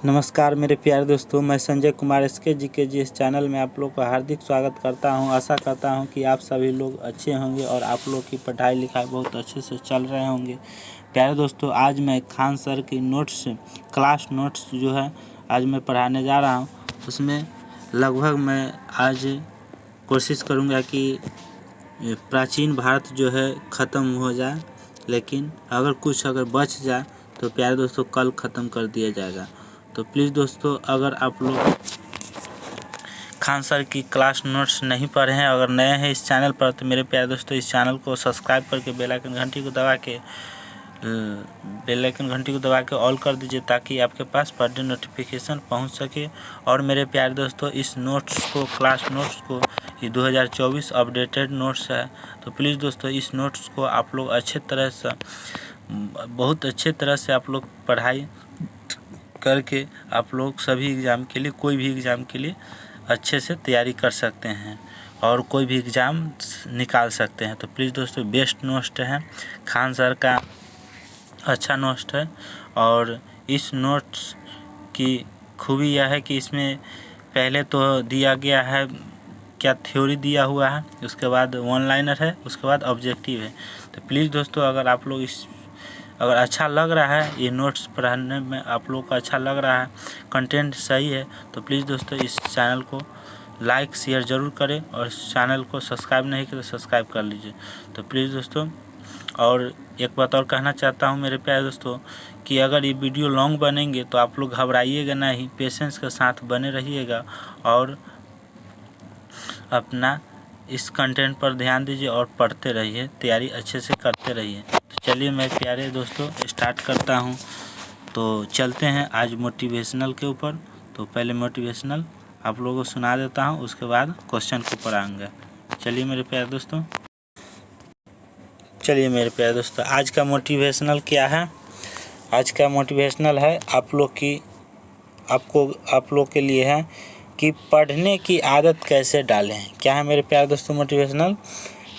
नमस्कार मेरे प्यारे दोस्तों, मैं संजय कुमार SKGKG इस चैनल में आप लोग का हार्दिक स्वागत करता हूं। आशा करता हूं कि आप सभी लोग अच्छे होंगे और आप लोग की पढ़ाई लिखाई बहुत अच्छे से चल रहे होंगे। प्यारे दोस्तों, आज मैं खान सर की क्लास नोट्स जो है आज मैं पढ़ाने जा रहा हूं। उसमें लगभग मैं आज कोशिश करूँगा कि प्राचीन भारत जो है ख़त्म हो जाए, लेकिन अगर बच जाए तो प्यारे दोस्तों कल ख़त्म कर दिया जाएगा। तो प्लीज़ दोस्तों, अगर आप लोग खान सर की क्लास नोट्स नहीं पढ़े हैं, अगर नए हैं इस चैनल पर, तो मेरे प्यारे दोस्तों इस चैनल को सब्सक्राइब करके बेल आइकन घंटी को दबा के ऑल कर दीजिए, ताकि आपके पास पर डे नोटिफिकेशन पहुंच सके। और मेरे प्यारे दोस्तों, इस क्लास नोट्स को ये 2024 अपडेटेड नोट्स है। तो प्लीज़ दोस्तों, इस नोट्स को आप लोग बहुत अच्छे तरह से आप लोग पढ़ाई करके आप लोग सभी एग्ज़ाम के लिए, कोई भी एग्ज़ाम के लिए अच्छे से तैयारी कर सकते हैं और कोई भी एग्ज़ाम निकाल सकते हैं। तो प्लीज़ दोस्तों, बेस्ट नोट्स है, खान सर का अच्छा नोट्स है। और इस नोट्स की खूबी यह है कि इसमें पहले तो दिया गया है क्या थ्योरी दिया हुआ है, उसके बाद वन लाइनर है, उसके बाद ऑब्जेक्टिव है। तो प्लीज़ दोस्तों, अगर अच्छा लग रहा है ये नोट्स पढ़ाने में, आप लोग को अच्छा लग रहा है, कंटेंट सही है, तो प्लीज़ दोस्तों इस चैनल को लाइक शेयर ज़रूर करें और इस चैनल को सब्सक्राइब नहीं किया तो सब्सक्राइब कर लीजिए। तो प्लीज़ दोस्तों, और एक बात और कहना चाहता हूँ मेरे प्यारे दोस्तों, कि अगर ये वीडियो लॉन्ग बनेंगे तो आप लोग घबराइएगा नहीं, पेशेंस के साथ बने रहिएगा और अपना इस कंटेंट पर ध्यान दीजिए और पढ़ते रहिए, तैयारी अच्छे से करते रहिए। तो चलिए मेरे प्यारे दोस्तों स्टार्ट करता हूं। तो चलते हैं आज मोटिवेशनल के ऊपर। तो पहले मोटिवेशनल आप लोगों को सुना देता हूं, उसके बाद क्वेश्चन को पढ़ाऊंगा। चलिए मेरे प्यारे दोस्तों, आज का मोटिवेशनल क्या है? आज का मोटिवेशनल है आप लोग के लिए है कि पढ़ने की आदत कैसे डालें। क्या है मेरे प्यारे दोस्तों मोटिवेशनल?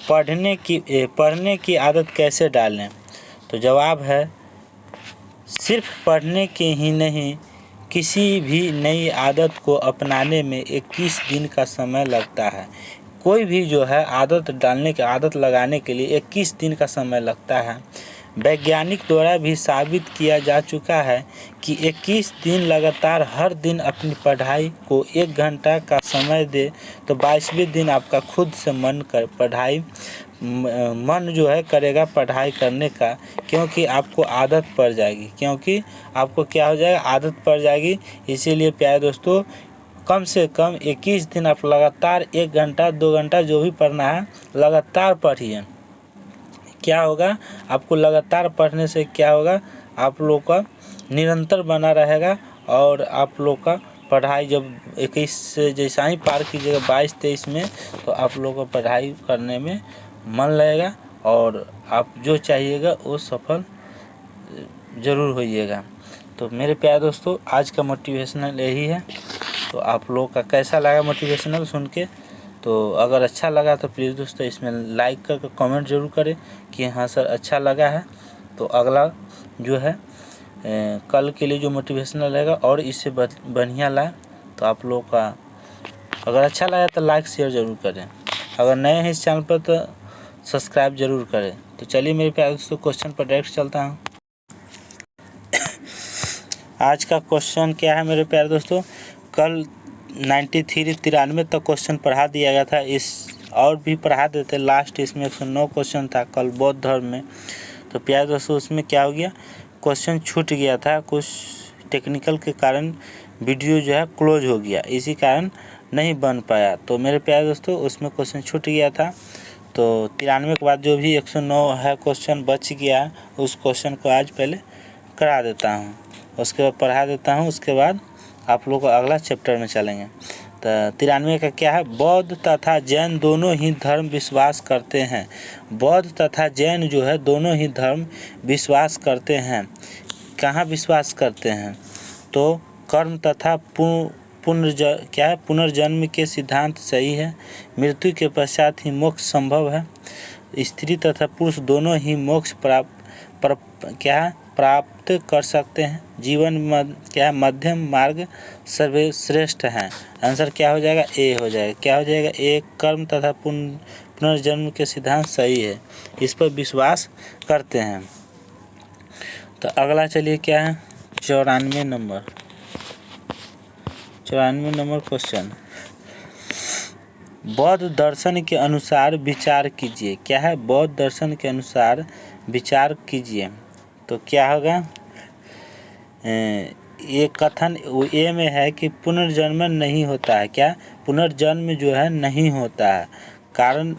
पढ़ने की आदत कैसे डालें। तो जवाब है, सिर्फ पढ़ने के ही नहीं, किसी भी नई आदत को अपनाने में 21 दिन का समय लगता है। कोई भी जो है आदत लगाने के लिए 21 दिन का समय लगता है। वैज्ञानिक द्वारा भी साबित किया जा चुका है कि 21 दिन लगातार हर दिन अपनी पढ़ाई को 1 घंटा का समय दे तो 22वें दिन आपका खुद से मन जो है करेगा पढ़ाई करने का, क्योंकि आपको आदत पड़ जाएगी, क्योंकि आपको क्या हो जाएगा, आदत पड़ जाएगी। इसीलिए प्यारे दोस्तों, कम से कम 21 दिन आप लगातार 1 घंटा 2 घंटा जो भी पढ़ना है लगातार पढ़िए। क्या होगा, आपको लगातार पढ़ने से क्या होगा, आप लोग का निरंतर बना रहेगा और आप लोग का पढ़ाई जब 21 से जैसा ही पार कीजिएगा 22-23 में, तो आप लोग को पढ़ाई करने में मन लगेगा और आप जो चाहिएगा वो सफल ज़रूर होइएगा। तो मेरे प्यारे दोस्तों, आज का मोटिवेशनल यही है। तो आप लोग का कैसा लगा मोटिवेशनल सुन के? तो अगर अच्छा लगा तो प्लीज़ दोस्तों इसमें लाइक करके कमेंट ज़रूर करें कि हाँ सर अच्छा लगा है। तो अगला जो है कल के लिए जो मोटिवेशनल रहेगा और इससे बढ़िया लाए। तो आप लोग का अगर अच्छा लगा तो लाइक शेयर ज़रूर करें, अगर नए हैं इस चैनल पर तो सब्सक्राइब ज़रूर करें। तो चलिए मेरे प्यारे दोस्तों, क्वेश्चन पर डायरेक्ट चलता हूँ। आज का क्वेश्चन क्या है मेरे प्यारे दोस्तों? कल 93 तक क्वेश्चन पढ़ा दिया गया था, इस और भी पढ़ा देते लास्ट, इसमें 109 क्वेश्चन था कल बौद्ध धर्म में। तो प्यारे दोस्तों, उसमें क्या हो गया, क्वेश्चन छूट गया था, कुछ टेक्निकल के कारण वीडियो जो है क्लोज हो गया, इसी कारण नहीं बन पाया। तो मेरे प्यारे दोस्तों, उसमें क्वेश्चन छूट गया था। तो 93 के बाद जो भी 109 है क्वेश्चन बच गया, उस क्वेश्चन को आज पहले करा देता हूँ, उसके बाद पढ़ा देता हूँ, उसके बाद आप लोग अगला चैप्टर में चलेंगे। तो 93 का क्या है, बौद्ध तथा जैन दोनों ही धर्म विश्वास करते हैं। बौद्ध तथा जैन जो है दोनों ही धर्म विश्वास करते हैं। कहाँ विश्वास करते हैं? तो कर्म तथा पुनर्जन्म के सिद्धांत सही है। मृत्यु के पश्चात ही मोक्ष संभव है। स्त्री तथा पुरुष दोनों ही मोक्ष प्राप्त कर सकते हैं। जीवन क्या है, मध्यम मार्ग सर्वश्रेष्ठ है। आंसर क्या हो जाएगा, ए हो जाएगा। क्या हो जाएगा, ए। कर्म तथा पुनर्जन्म के सिद्धांत सही है, इस पर विश्वास करते हैं। तो अगला चलिए क्या है, 94 नंबर क्वेश्चन। बौद्ध दर्शन के अनुसार विचार कीजिए। क्या है, बौद्ध दर्शन के अनुसार विचार कीजिए। तो क्या होगा, ये कथन ए में है कि पुनर्जन्म नहीं होता है। क्या, पुनर्जन्म जो है नहीं होता है। कारण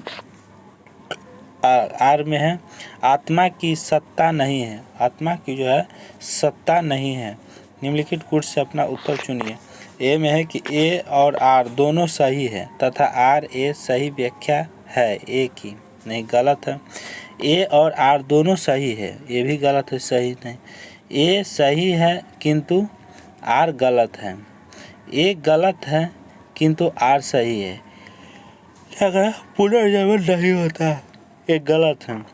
आर में है, आत्मा की सत्ता नहीं है। आत्मा की जो है सत्ता नहीं है। निम्नलिखित कुछ से अपना उत्तर चुनिए। ए में है कि ए और आर दोनों सही है तथा आर ए सही व्याख्या है ए की, नहीं गलत है। ए और आर दोनों सही है, ये भी गलत है, सही नहीं। ए सही है किंतु आर गलत है। ए गलत है किंतु आर सही है। क्या कहा, पुनर्जन्म नहीं होता, ये गलत है।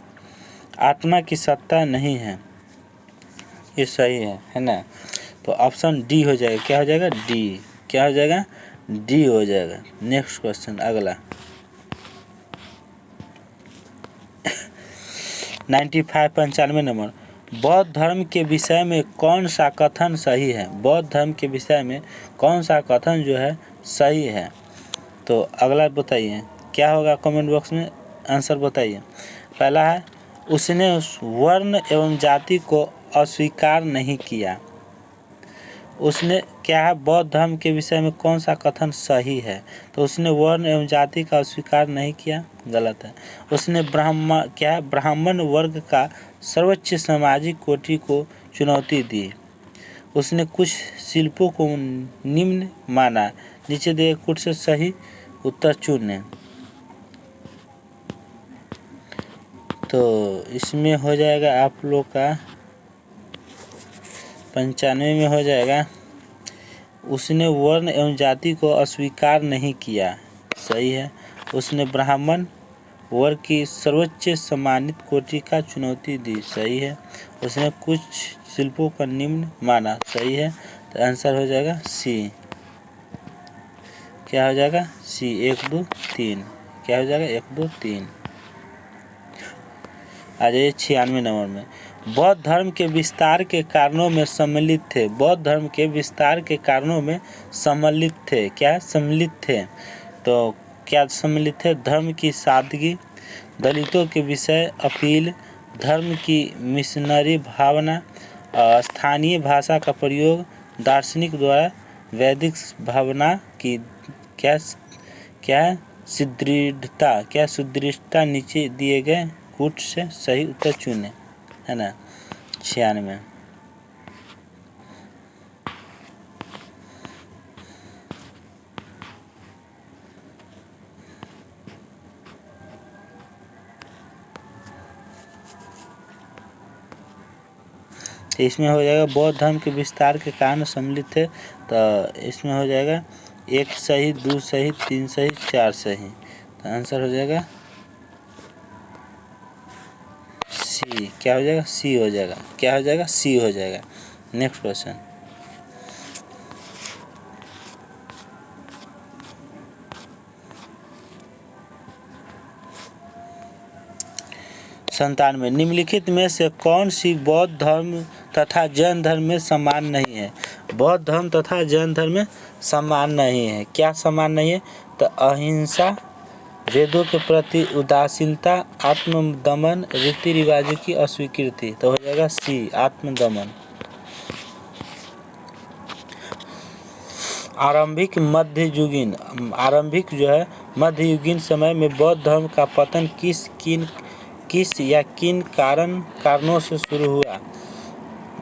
आत्मा की सत्ता नहीं है, ये सही है ना। तो ऑप्शन डी हो जाएगा। क्या हो जाएगा, डी। क्या हो जाएगा, डी हो जाएगा। नेक्स्ट क्वेश्चन अगला 95 नंबर। बौद्ध धर्म के विषय में कौन सा कथन सही है। बौद्ध धर्म के विषय में कौन सा कथन जो है सही है। तो अगला बताइए क्या होगा, कमेंट बॉक्स में आंसर बताइए। पहला है, उसने वर्ण एवं जाति को अस्वीकार नहीं किया। उसने क्या है, बौद्ध धर्म के विषय में कौन सा कथन सही है। तो उसने वर्ण एवं जाति का अस्वीकार नहीं किया, गलत है। उसने ब्राह्मण वर्ग का सर्वोच्च सामाजिक कोटि को चुनौती दी। उसने कुछ शिल्पों को निम्न माना। नीचे दिए कुछ से सही उत्तर चुनें। तो इसमें हो जाएगा आप लोग का 95 में हो जाएगा, उसने वर्ण एवं जाति को अस्वीकार नहीं किया, सही है। उसने ब्राह्मण वर्ग की सर्वोच्च सम्मानित कोटि का चुनौती दी, सही है। उसने कुछ शिल्पों का निम्न माना, सही है। तो आंसर हो जाएगा सी। क्या हो जाएगा, सी। 1 2 3। क्या हो जाएगा, 1 2 3। आ जाइए 96 नंबर में। बौद्ध धर्म के विस्तार के कारणों में सम्मिलित थे। बौद्ध धर्म के विस्तार के कारणों में सम्मिलित थे। क्या सम्मिलित थे, तो क्या सम्मिलित थे, धर्म की सादगी, दलितों के विषय अपील, धर्म की मिशनरी भावना, स्थानीय भाषा का प्रयोग, दार्शनिक द्वारा वैदिक भावना की क्या सुदृढ़ता। नीचे दिए गए कूट से सही उत्तर चुने, है ना। 96। इसमें हो जाएगा बौद्ध धर्म के विस्तार के कारण सम्मिलित थे। तो इसमें हो जाएगा 1 सही, 2 सही, 3 सही, 4 सही। तो आंसर हो जाएगा सी। क्या हो जाएगा, सी हो जाएगा। क्या हो जाएगा, सी हो जाएगा। Next question 97। निम्नलिखित में से कौन सी बौद्ध धर्म तथा जैन धर्म में समान नहीं है। बौद्ध धर्म तथा जैन धर्म में समान नहीं है। क्या समान नहीं है, तो अहिंसा, वेदों के प्रति उदासीनता, आत्मदमन, रीति रिवाजों की अस्वीकृति। तो हो जाएगा सी, आत्मदमन। आरंभिक जो है मध्ययुगीन समय में बौद्ध धर्म का पतन किन कारणों से शुरू हुआ।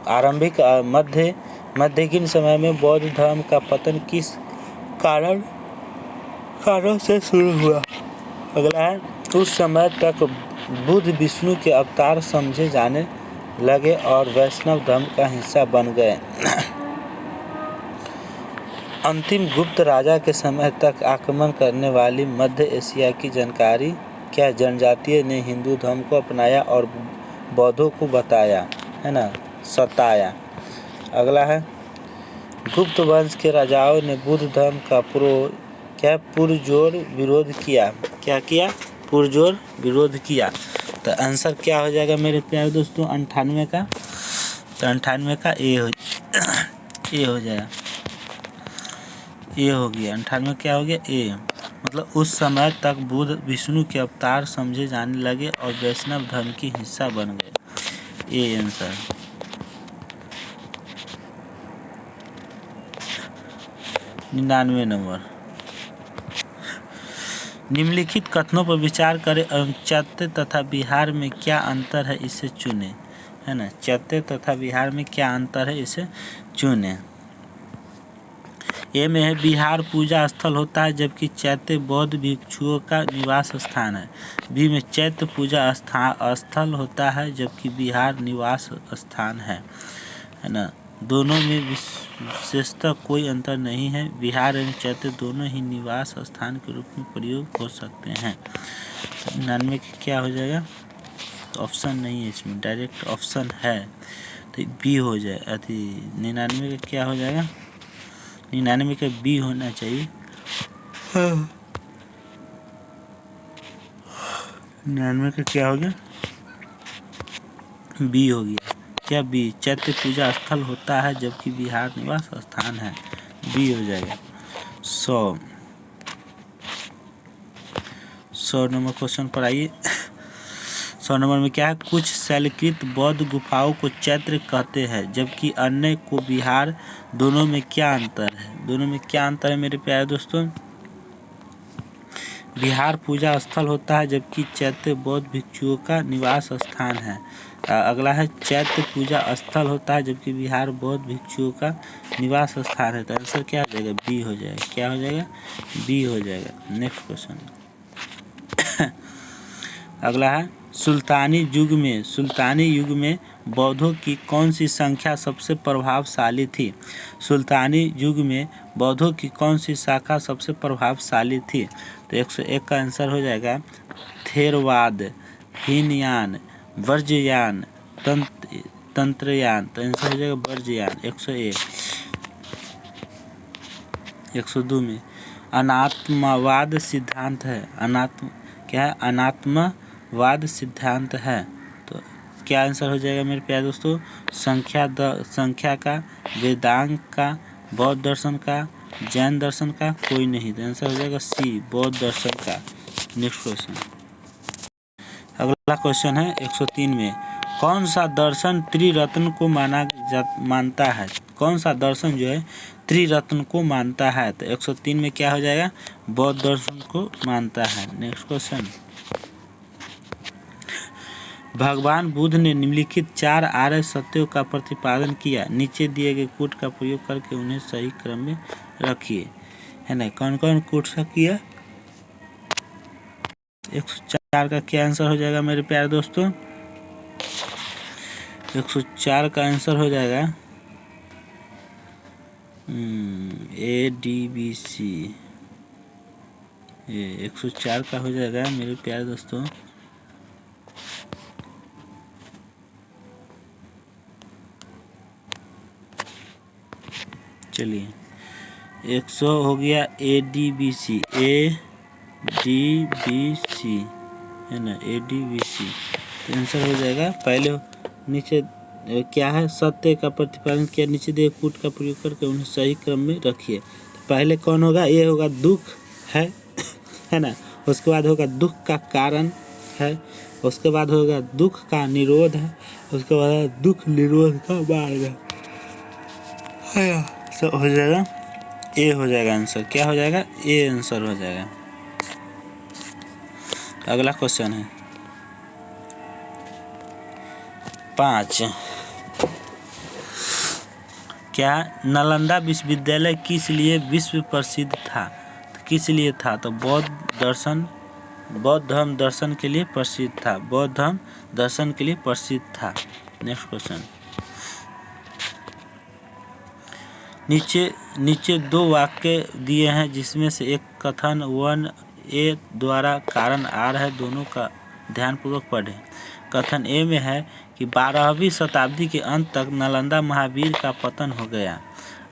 आरंभिक मध्ययुगीन समय में बौद्ध धर्म का पतन किस कारणों से शुरू हुआ। अगला है, उस समय तक बुद्ध विष्णु के अवतार समझे जाने लगे और वैष्णव धर्म का हिस्सा बन गए। अंतिम गुप्त राजा के समय तक आक्रमण करने वाली मध्य एशिया की जानकारी क्या जनजातियों ने हिंदू धर्म को अपनाया और बौद्धों को बताया, है ना। सताया। अगला है गुप्त वंश के राजाओं ने बुद्ध धर्म का पुरजोर विरोध किया। क्या किया? पुरजोर विरोध किया। तो आंसर क्या हो जाएगा मेरे प्यारे दोस्तों 98 का? तो 98 का ए हो जाएगा। ए हो गया 98 क्या हो गया? ए। मतलब उस समय तक बुद्ध विष्णु के अवतार समझे जाने लगे और वैष्णव धर्म की हिस्सा बन गए। A answer. 99 नंबर। निम्नलिखित कथनों पर विचार करें एवं चैत्य तथा बिहार में क्या अंतर है इसे चुनें। है ना, चैत्य तथा बिहार में क्या अंतर है इसे चुनें। ए में है बिहार पूजा स्थल होता है जबकि चैत्य बौद्ध भिक्षुओं का निवास स्थान है। बी में चैत्य पूजा स्थल होता है जबकि बिहार निवास स्थान है ना। दोनों में विशेषतः कोई अंतर नहीं है। बिहार एवं चैत्य दोनों ही निवास स्थान के रूप में प्रयोग हो सकते हैं। 99 क्या हो जाएगा? ऑप्शन नहीं है इसमें, डायरेक्ट ऑप्शन है तो बी हो जाए। 99 का क्या हो जाएगा? 99 का बी होना चाहिए। 99 का क्या हो गया? बी हो गया। क्या बी? चैत्य पूजा स्थल होता है जबकि बिहार निवास स्थान है। बी हो जाएगा। 100 नंबर क्वेश्चन पर आइए। 100 नंबर में क्या है? कुछ शैलकृत बौद्ध गुफाओं को चैत्य कहते हैं जबकि अन्य को बिहार। दोनों में क्या अंतर है? दोनों में क्या अंतर है मेरे प्यारे दोस्तों? बिहार पूजा स्थल होता है जबकि चैत्य बौद्ध भिक्षुओं का निवास स्थान है। अगला है चैत्य पूजा स्थल होता है जबकि बिहार बौद्ध भिक्षुओं का निवास स्थान है। तो आंसर क्या हो जाएगा? बी हो जाएगा। क्या हो जाएगा? बी हो जाएगा। Next question. अगला है सुल्तानी युग में बौद्धों की कौन सी संख्या सबसे प्रभावशाली थी? सुल्तानी युग में बौद्धों की कौन सी शाखा सबसे प्रभावशाली थी? तो 101 का आंसर हो जाएगा थेरवाद, हीनयान, वज्रयान, तंत्रयान। तो आंसर हो जाएगा वज्रयान। 101। 102 में अनात्मवाद सिद्धांत है। क्या है? अनात्मवाद सिद्धांत है। तो क्या आंसर हो जाएगा मेरे प्यारे दोस्तों? संख्या का, वेदांत का, बौद्ध दर्शन का, जैन दर्शन का, कोई नहीं। तो आंसर हो जाएगा सी, बौद्ध दर्शन का। Next question. अगला क्वेश्चन है 103 में कौन सा दर्शन त्रिरत्न को मानता है? कौन सा दर्शन जो है त्रिरत्न को मानता है? तो 103 में क्या हो जाएगा? बौद्ध दर्शन को मानता है। Next question. भगवान बुद्ध ने निम्नलिखित 4 आर्य सत्यों का प्रतिपादन किया। नीचे दिए गए कोट का प्रयोग करके उन्हें सही क्रम में रखिए। है ना, कौन कौन कोट सा किया? 104 का क्या आंसर हो जाएगा मेरे प्यारे दोस्तों? 104 का आंसर हो जाएगा ADBC। 104 का हो जाएगा मेरे प्यारे दोस्तों चलिए 100 हो गया ADBC है ना, ADBC। तो आंसर हो जाएगा पहले नीचे क्या है? सत्य का प्रतिपादन किया। नीचे दिए कूट का प्रयोग करके उन्हें सही क्रम में रखिए। तो पहले कौन होगा? ये होगा दुख है ना। उसके बाद होगा दुख का कारण है। उसके बाद होगा दुख का निरोध है। उसके बाद दुख निरोध का मार्ग है। तो हो जाएगा ए हो जाएगा आंसर। क्या हो जाएगा? ए आंसर हो जाएगा। अगला क्वेश्चन है 5। क्या नालंदा विश्वविद्यालय किस लिए विश्व प्रसिद्ध था? तो किस लिए था? तो बौद्ध धर्म दर्शन के लिए प्रसिद्ध था। बौद्ध धर्म दर्शन के लिए प्रसिद्ध था। Next question. नीचे 2 वाक्य दिए हैं जिसमें से एक कथन 1A द्वारा कारण आ रहा है। दोनों का ध्यानपूर्वक पढ़ें। कथन ए में है कि 12वीं शताब्दी के अंत तक नालंदा महावीर का पतन हो गया।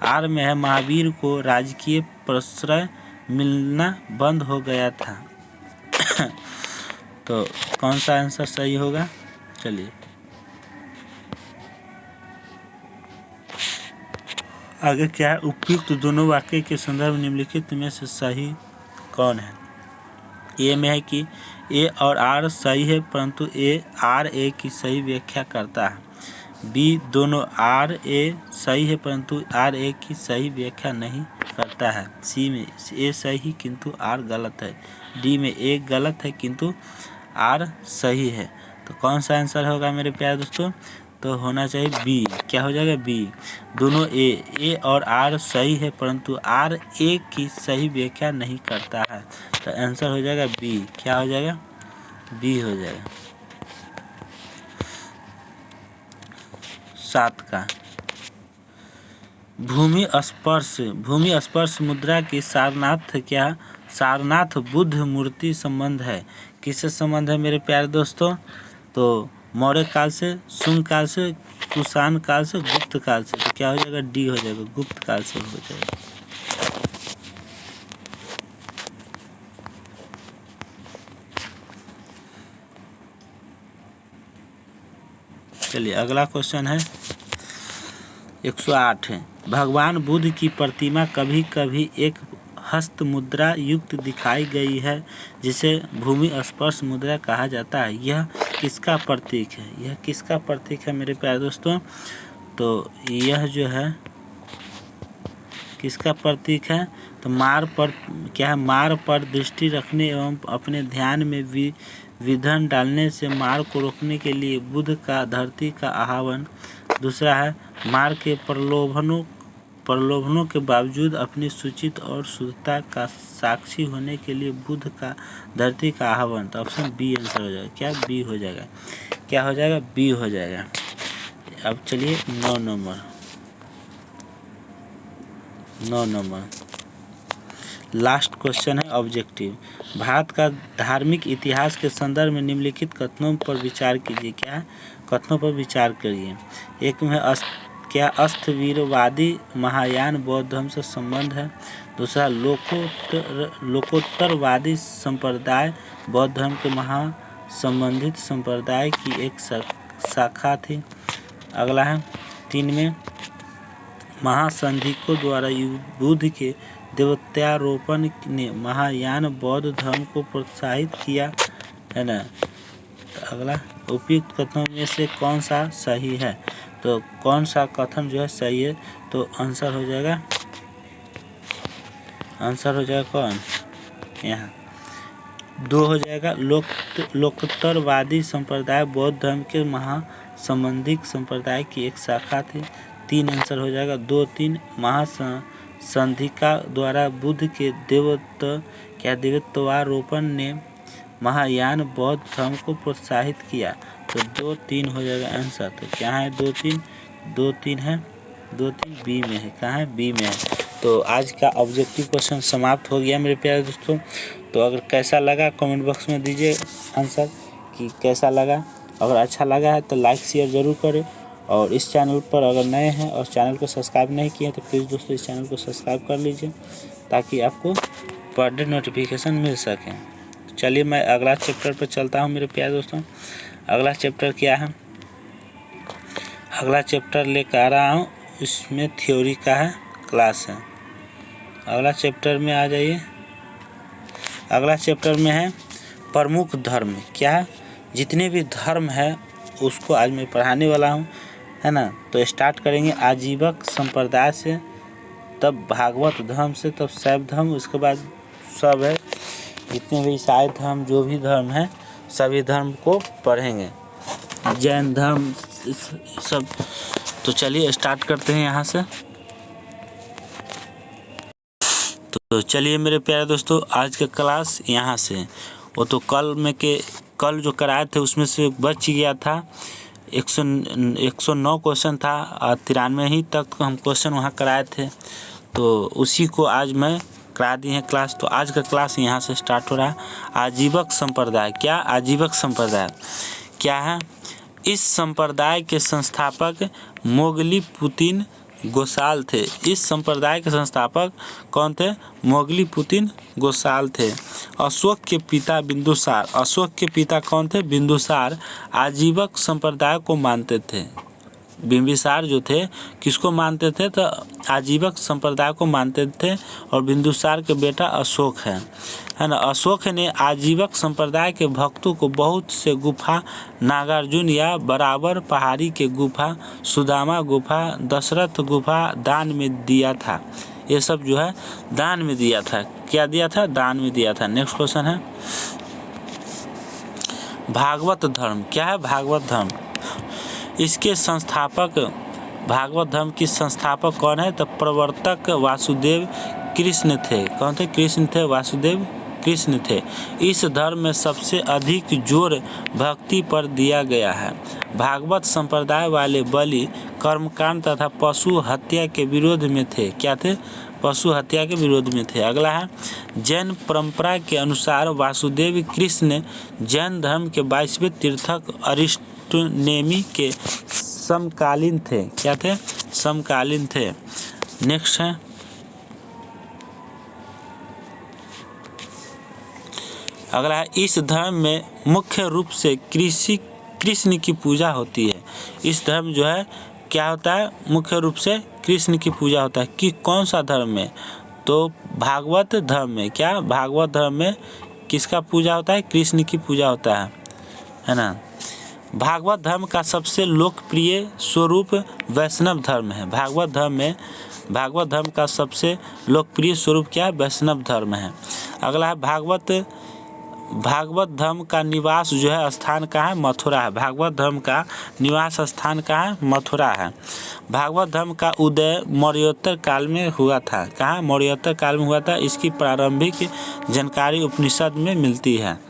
आर में है महावीर को राजकीय प्रश्रय मिलना बंद हो गया था। तो कौन सा आंसर सही होगा? चलिए आगे क्या है, उपयुक्त दोनों वाक्य के संदर्भ निम्नलिखित में से सही कौन है? ए में है कि ए और आर सही है परंतु ए आर ए की सही व्याख्या करता है। बी दोनों आर ए सही है परंतु आर ए की सही व्याख्या नहीं करता है। सी में ए सही किंतु आर गलत है। डी में ए गलत है किंतु आर सही है। तो कौन सा आंसर होगा मेरे प्यारे दोस्तों? तो होना चाहिए बी। क्या हो जाएगा? बी। दोनों ए और आर सही है परंतु आर ए की सही व्याख्या नहीं करता है। तो आंसर हो जाएगा बी। क्या हो जाएगा? बी हो जाएगा। 7 का भूमि स्पर्श मुद्रा की सारनाथ बुद्ध मूर्ति संबंध है। किससे संबंध है मेरे प्यारे दोस्तों? तो मौर्य काल से, शुंग काल से, कुषाण काल से, गुप्त काल से। तो क्या हो जाएगा? डी हो जाएगा, गुप्त काल से हो जाएगा। चलिए अगला क्वेश्चन है 108 है। भगवान बुद्ध की प्रतिमा कभी कभी एक हस्त मुद्रा युक्त दिखाई गई है जिसे भूमि स्पर्श मुद्रा कहा जाता है। यह किसका प्रतीक है? यह किसका प्रतीक है मेरे प्यारे दोस्तों? तो यह जो है किसका प्रतीक है? तो मार पर क्या है? मार पर दृष्टि रखने एवं अपने ध्यान में विधन डालने से मार को रोकने के लिए बुद्ध का धरती का आह्वान। दूसरा है मार के प्रलोभनों के बावजूद अपनी सुचित और शुद्धता का साक्षी होने के लिए बुद्ध का धरती का आह्वान। तो ऑप्शन बी आंसर हो जाएगा। क्या? बी हो जाएगा। क्या हो जाएगा? बी हो जाएगा। अब चलिए 9 नंबर लास्ट क्वेश्चन है ऑब्जेक्टिव। भारत का धार्मिक इतिहास के संदर्भ में निम्नलिखित कथनों पर विचार कीजिए। क्या है? कथनों पर विचार करिए। एक में क्या अस्थवीरवादी महायान बौद्ध धर्म से संबंध है? दूसरा लोकोत्तरवादी संप्रदाय बौद्ध धर्म के महासंबंधित संप्रदाय की एक शाखा थी। अगला है 3 में महासंधिकों द्वारा बुद्ध के देवत्यारोपण ने महायान बौद्ध धर्म को प्रोत्साहित किया है ना। अगला उपयुक्त कथनों में से कौन सा सही है? तो कौन सा कथन जो है सही है? तो आंसर हो जाएगा कौन? यहाँ 2 हो जाएगा। लोकोत्तरवादी संप्रदाय बौद्ध धर्म के महासंबंधिक संप्रदाय की एक शाखा थी। 3 आंसर हो जाएगा। 2, 3 महासंधिका द्वारा बुद्ध के देवत्वारोपण ने महायान बौद्ध धर्म को प्रोत्साहित किया। तो 2, 3 हो जाएगा आंसर। तो क्या है? 2, 3 है। 2, 3 बी में है। कहाँ है? बी में है। तो आज का ऑब्जेक्टिव क्वेश्चन समाप्त हो गया मेरे प्यारे दोस्तों। तो अगर कैसा लगा कमेंट बॉक्स में दीजिए आंसर कि कैसा लगा। अगर अच्छा लगा है तो लाइक शेयर ज़रूर करें और इस चैनल पर अगर नए हैं और चैनल को सब्सक्राइब नहीं किए तो प्लीज़ दोस्तों इस चैनल को सब्सक्राइब कर लीजिए ताकि आपको पर डे नोटिफिकेशन मिल सके। चलिए मैं अगला चैप्टर पर चलता हूँ मेरे प्यारे दोस्तों। अगला चैप्टर क्या है? अगला चैप्टर लेकर आ रहा हूँ, इसमें थ्योरी का है, क्लास है। अगला चैप्टर में आ जाइए। अगला चैप्टर में है प्रमुख धर्म। क्या? जितने भी धर्म है उसको आज मैं पढ़ाने वाला हूँ, है ना। तो स्टार्ट करेंगे आजीवक संप्रदाय से, तब भागवत धर्म से, तब शैव धर्म, उसके बाद सब है जितने भी ईसाई धर्म जो भी धर्म है सभी धर्म को पढ़ेंगे, जैन धर्म सब। तो चलिए स्टार्ट करते हैं यहाँ से। तो चलिए मेरे प्यारे दोस्तों आज का क्लास यहाँ से। वो तो कल जो कराए थे उसमें से बच गया था 109 क्वेश्चन था और 93 ही तक हम क्वेश्चन वहाँ कराए थे। तो उसी को आज मैं करा दी है क्लास। तो आज का क्लास यहाँ से स्टार्ट हो रहा है। आजीवक संप्रदाय। क्या? आजीवक संप्रदाय क्या है? इस संप्रदाय के संस्थापक मोगली-पुतिन गोसाल थे। इस संप्रदाय के संस्थापक कौन थे? मोगली-पुतिन गोसाल थे। अशोक के पिता बिंदुसार, अशोक के पिता कौन थे? बिंदुसार आजीवक संप्रदाय को मानते थे। बिंबिसार जो थे किसको मानते थे? तो आजीवक संप्रदाय को मानते थे। और बिंदुसार के बेटा अशोक है ना। अशोक ने आजीवक संप्रदाय के भक्तों को बहुत से गुफा, नागार्जुन या बराबर पहाड़ी के गुफा, सुदामा गुफा, दशरथ गुफा दान में दिया था। ये सब जो है दान में दिया था। क्या दिया था? दान में दिया था। नेक्स्ट क्वेश्चन है भागवत धर्म। क्या है भागवत धर्म? इसके संस्थापक, भागवत धर्म की संस्थापक कौन है? तो प्रवर्तक वासुदेव कृष्ण थे। कौन थे? कृष्ण थे, वासुदेव कृष्ण थे। इस धर्म में सबसे अधिक जोर भक्ति पर दिया गया है। भागवत संप्रदाय वाले बलि, कर्मकांड तथा पशु हत्या के विरोध में थे। क्या थे? पशु हत्या के विरोध में थे। अगला है जैन परंपरा के अनुसार वासुदेव कृष्ण जैन धर्म के 22वें तीर्थक अरिस्टोनेमी के समकालीन थे। क्या थे? समकालीन थे। नेक्स्ट है अगला है इस धर्म में मुख्य रूप से कृष्ण की पूजा होती है। इस धर्म जो है क्या होता है? मुख्य रूप से कृष्ण की पूजा होता है। कि कौन सा धर्म में? तो भागवत धर्म में। क्या? भागवत धर्म में किसका पूजा होता है? कृष्ण की पूजा होता है ना। भागवत धर्म का सबसे लोकप्रिय स्वरूप वैष्णव धर्म है। भागवत धर्म का सबसे लोकप्रिय स्वरूप क्या है? वैष्णव धर्म है। अगला है भागवत धर्म का निवास जो है स्थान कहाँ है? मथुरा है। भागवत धर्म का निवास स्थान कहाँ है? मथुरा है। भागवत धर्म का उदय मौर्योत्तर काल में हुआ था। कहाँ? मौर्योत्तर काल में हुआ था। इसकी प्रारंभिक जानकारी उपनिषद में मिलती है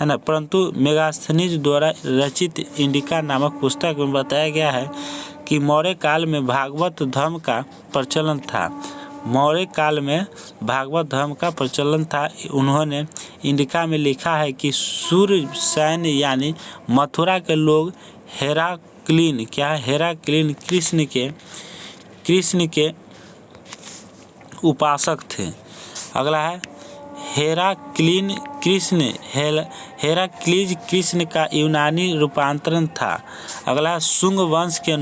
ना। परंतु मेगास्थनीज द्वारा रचित इंडिका नामक पुस्तक में बताया गया है कि मौर्य काल में भागवत धर्म का प्रचलन था। मौर्य काल में भागवत धर्म का प्रचलन था। उन्होंने इंडिका में लिखा है कि सूर्यसेन यानी मथुरा के लोग हेराक्लीन, क्या है? हेराक्लीन कृष्ण के उपासक थे। अगला है हेराक्लीज कृष्ण का यूनानी रूपांतरण था। अगला शुंग वंश के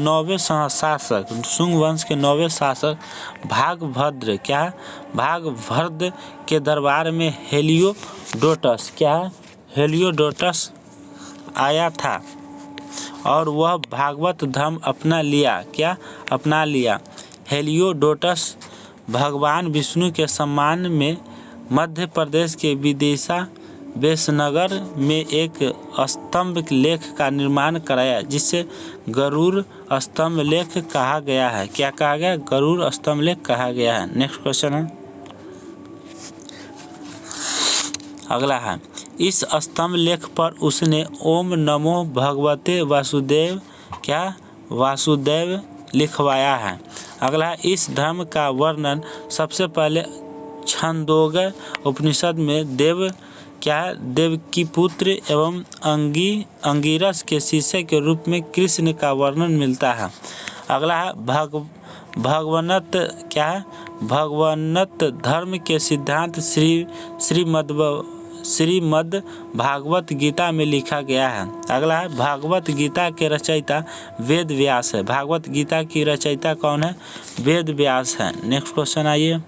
9वें शासक भागभद्र, क्या है? भागभद्र के दरबार में हेलियोडोटस, क्या है? हेलियोडोटस आया था और वह भागवत धर्म अपना लिया। क्या? अपना लिया। हेलियोडोटस भगवान विष्णु के सम्मान में मध्य प्रदेश के विदिशा बेसनगर में एक स्तंभ लेख का निर्माण कराया, जिसे गरुड़ स्तंभ लेख कहा गया है। क्या कहा गया? गरुड़ स्तंभ लेख कहा गया है। नेक्स्ट क्वेश्चन है अगला है इस स्तंभ लेख पर उसने ओम नमो भगवते वासुदेव, क्या? वासुदेव लिखवाया है। अगला है इस धर्म का वर्णन सबसे पहले छंदोग्य उपनिषद में देवकी पुत्र एवं अंगिरस के शिष्य के रूप में कृष्ण का वर्णन मिलता है। अगला है भगवनत, क्या है? भगवनत धर्म के सिद्धांत श्रीमद् भागवत गीता में लिखा गया है। अगला है भागवत गीता के रचयिता वेद व्यास है। भागवत गीता की रचयिता कौन है? वेद व्यास है। नेक्स्ट क्वेश्चन आइए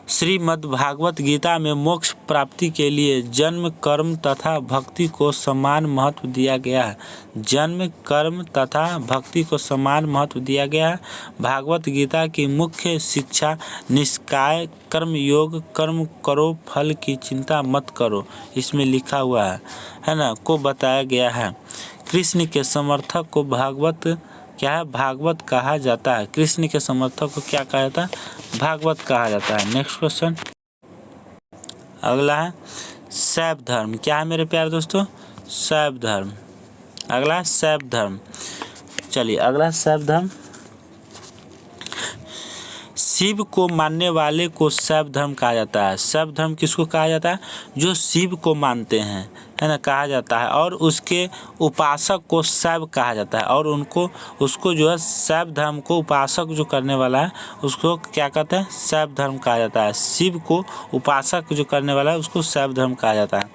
श्रीमद् भागवत गीता में मोक्ष प्राप्ति के लिए जन्म, कर्म तथा भक्ति को समान महत्व दिया गया है। जन्म, कर्म तथा भक्ति को समान महत्व दिया गया है। भागवत गीता की मुख्य शिक्षा निष्काय कर्म योग, कर्म करो फल की चिंता मत करो, इसमें लिखा हुआ है ना, को बताया गया है। कृष्ण के समर्थक को भागवत, क्या है? भागवत कहा जाता है। कृष्ण के समर्थक को क्या कहा जाता है? भागवत कहा जाता है। नेक्स्ट क्वेश्चन अगला है शैव धर्म। क्या है मेरे प्यारे दोस्तों? शैव धर्म। अगला शैव धर्म। चलिए अगला शैव धर्म। शिव को मानने वाले को शैव धर्म कहा जाता है। शैव धर्म किसको कहा जाता है? जो शिव को मानते हैं। है ना कहा जाता है, और उसके उपासक को शैव कहा जाता है, और उसको जो है शैव धर्म को उपासक जो करने वाला है उसको क्या कहते हैं, शैव धर्म कहा जाता है। शिव को उपासक जो करने वाला है उसको शैव धर्म कहा जाता है।